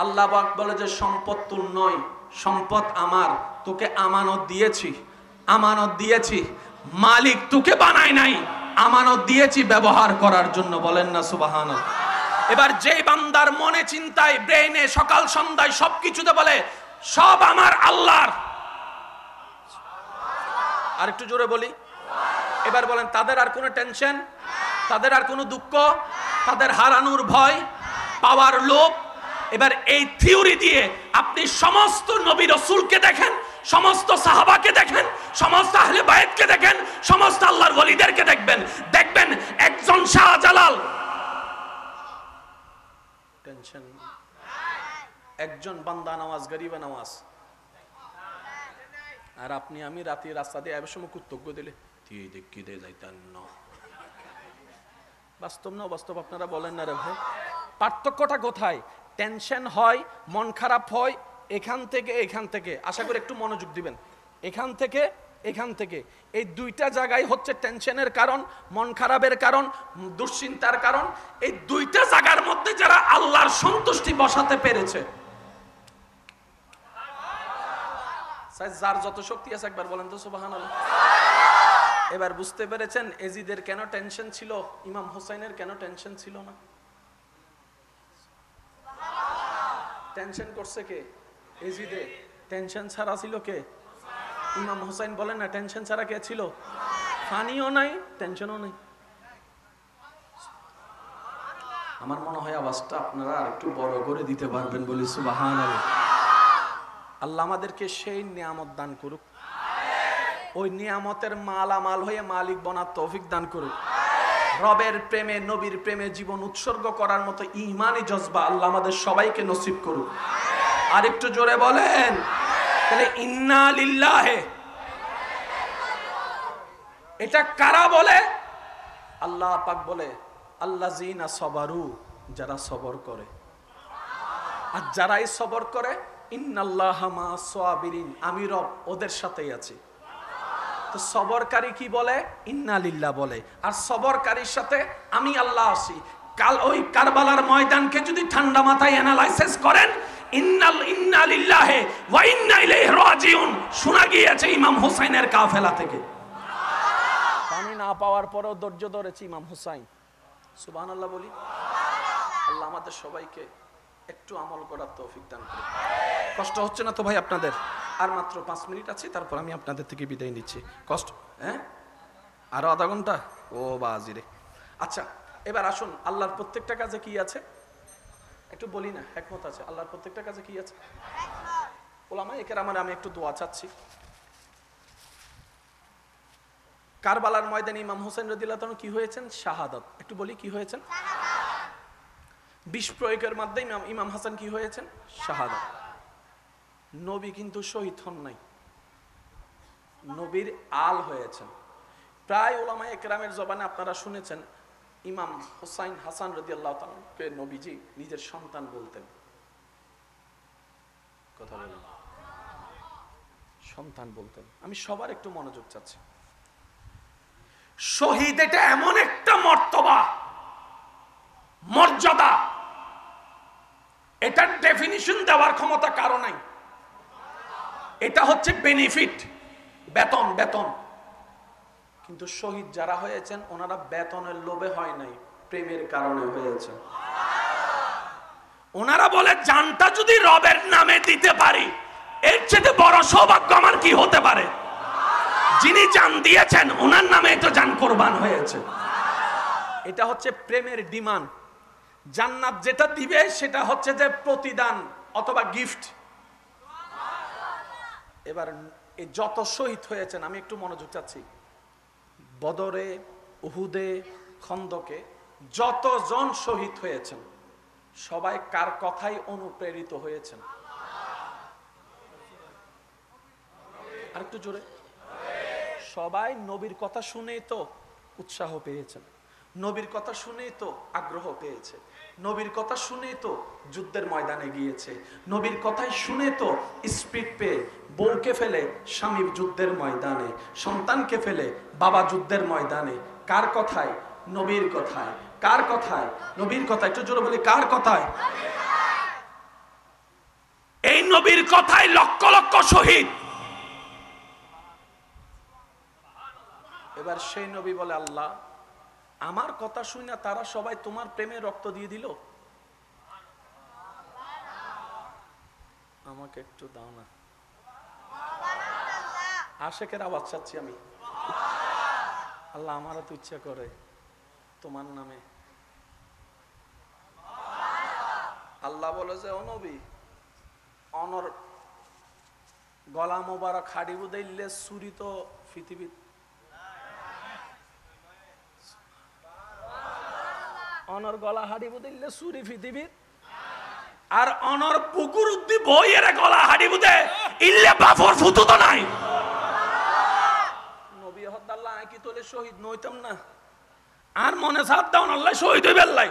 আল্লাহ পাক বলে যে সম্পদ তোর নয়, সম্পদ আমার, তোকে আমানত দিয়েছি, আমানত দিয়েছি। মালিক তোকে বানায় নাই, আমানত দিয়েছি ব্যবহার করার জন্য। বলেন না সুবহানাল্লাহ? এবার যে বান্দার মনে চিন্তায় ব্রেইনে সকাল সন্ধ্যায় সবকিছুতে বলে সব আমার আল্লাহর, আর একটু জোরে বলি। এবার বলেন তাদের আর কোনো টেনশন, তাদের আর কোনো দুঃখ, তাদের হারানোর ভয়, পাওয়ার লোভ, এবার এই থিওরি দিয়ে আপনি সমস্ত নবী রাসূলকে দেখেন, সমস্ত সাহাবাকে দেখেন, সমস্ত আহলে বায়াতকে দেখেন, সমস্ত আল্লাহর ওলিদেরকে দেখবেন, দেখবেন একজন শাহজালাল টেনশন, একজন বান্দা নামাজ গরিব নামাজ, আর আপনি আমি রাতে রাস্তা দিয়ে এবার সময় কর্তব্য দিলে তুই দেখি দে যাইতেন না। বাস্তব না বাস্তব আপনারা বলেন না রে ভাই? পার্থক্যটা কোথায়? টেনশন হয়, মন খারাপ হয় এখান থেকে, আশা করি একটু মনোযোগ দিবেন, এখান থেকে এই দুইটা জায়গায় হচ্ছে টেনশনের কারণ, মন খারাপের কারণ, দুশ্চিন্তার কারণ। এই দুইটা জায়গার মধ্যে যারা আল্লাহর সন্তুষ্টি বসাতে পেরেছে, যার যত শক্তি আছে একবার বলেন তো সুবহানাল্লাহ। এবার বুঝতে পেরেছেন এজিদের কেন টেনশন ছিল, ইমাম হুসাইনের কেন টেনশন ছিল না? টেনশন করছে কে? এজিদে। টেনশন ছাড়া ছিল কে? ইমাম হুসাইন। বলেন না টেনশন ছাড়া কে ছিল? ফানিও নাই, টেনশনও নাই। আমার মনে হয় আওয়াজটা আপনারা আরেকটু বড় করে দিতে পারবেন বলি সুবহানাল্লাহ। আল্লাহ আমাদেরকে সেই নিয়ামত দান করুক, ওই নিয়ামতের মালামাল হয়ে মালিক বনার তৌফিক দান করুক। রবের প্রেমে, নবীর প্রেমে জীবন উৎসর্গ করার মতো ঈমানি জজবা আল্লাহ আমাদের সবাইকে নসিব করুক। আর একটু জোরে বলেন তাহলে ইন্না লিল্লাহি। এটা কারা বলে? আল্লাহ পাক বলে আল্লাযিনা সবারু, যারা সবর করে। আর যারাই সবর করে ইন্নাল্লাহা মা'আস সাবিরিন, আমি রব ওদের সাথেই আছি। তো সবরকারী কি বলে? ইন্না লিল্লাহ বলে। আর সবরকারীর সাথে আমি আল্লাহ আছি। কাল ওই কারবালার ময়দানকে যদি ঠান্ডা মাথায় অ্যানালাইসিস করেন, ইন্না লিল্লাহি ওয়া ইন্না ইলাইহি রাজিউন শোনা গিয়েছে ইমাম হুসাইনের কাফেলা থেকে। পানি না পাওয়ার পরেও ধৈর্য ধরেছে ইমাম হুসাইন। সুবহানাল্লাহ বলি। আল্লাহ আমাদের সবাইকে একটু আমল করার তৌফিক দান করুন। কষ্ট হচ্ছে না তো ভাই আপনাদের? আর মাত্র 5 মিনিট আছে, তারপর আমি আপনাদের থেকে বিদায় নিচ্ছি। কষ্ট? হ্যাঁ, আরো আধা ঘন্টা? ও বাজিরে। আচ্ছা, এবার আসুন আল্লাহর প্রত্যেকটা কাজে কি আছে একটু বলি না। হিকমত আছে আল্লাহর প্রত্যেকটা কাজে কি আছে? ওলামায়ে কেরামের আমি একটু দোয়া চাচ্ছি। কারবালার ময়দানে ইমাম হোসেন রাদিয়াল্লাহু তাআলা কি হয়েছেন? শাহাদাত। একটু বলি কি হয়েছেন? বিষ প্রয়োগের মাধ্যমে ইমাম হাসান কি হয়েছেন? শাহাদাত। নবী কিন্তু শহীদ হন নাই, নবীর আল হয়েছেন। প্রায় ওলামায়ে কেরামের জবানে আপনারা শুনেছেন ইমাম হুসাইন হাসান রাদিয়াল্লাহু তাআলাকে নবীজি নিজের সন্তান বলতেন। কথা বলেন, সন্তান বলতেন। আমি সবার একটু মনোযোগ চাচ্ছি। শহীদ এটা এমন একটা মর্তবা, মর্যাদা, এটার ডেফিনিশন দেওয়ার ক্ষমতা কারো নাই। এটা হচ্ছে বেনিফিট, বেতন বেতন। কিন্তু শহীদ যারা হয়েছেন ওনারা বেতনের লোভে হয় নাই, প্রেমের কারণে হয়েছে। ওনারা বলে জানটা যদি রবের নামে দিতে পারি এর চেয়ে বড় সৌভাগ্য আমার কি হতে পারে? যিনি জান দিয়েছেন ওনার নামে তো জান কোরবান হয়েছে। এটা হচ্ছে প্রেমের ডিমান্ড। জান্নাত যেটা দিবে সেটা হচ্ছে যে প্রতিদান অথবা গিফট। এবার এই যত শহীদ হয়েছেন আমি একটু মনোযোগ চাচ্ছি। বদরে, উহুদে, খন্দকে যতজন শহীদ হয়েছেন সবাই কার কথাই অনুপ্রেরিত হয়েছেন? আরেকটু জোরে। সবাই নবীর কথা শুনেই তো উৎসাহ পেয়েছেন, নবীর কথা শুনেই তো আগ্রহ পেয়েছে, নবীর কথা শুনেই তো যুদ্ধের ময়দানে গিয়েছে, নবীর কথাই শুনে তো স্পিড পেয়ে বউকে ফেলে স্বামীর যুদ্ধের ময়দানে, সন্তানকে ফেলে বাবা যুদ্ধের ময়দানে। কার কথায়? নবীর কথায়। কার কথায়? নবীর কথায়। একটু জোরে বলি, কার কথায়? এই নবীর কথায় লক্ষ লক্ষ শহীদ। এবার সেই নবী বলে আল্লাহ আমার কথা শুনে তারা সবাই তোমার প্রেমে রক্ত দিয়ে দিল, আমাকে একটু দাও না। আশেকের আওয়াজ চাচ্ছি আমি। আল্লাহ আমারও তো ইচ্ছা করে তোমার নামে আল্লাহ বলে যে ও নবী অনর গলা মোবারক হাড়ি বুদাইলে চুরি তো পৃথিবী অনর গলা হাড়ি বুদাইলে চুরি পৃথিবী আর অনর পুকুর উদ্দি বইয়ের গলা হাড়ি বুদে ইল্লে বাফর ফুতু তো নাই নবী হদ্দাল্লাহ কি তোলে শহীদ নইতাম না আর মনে সাপ দাও আল্লাহ শহীদ হইবে আল্লাহ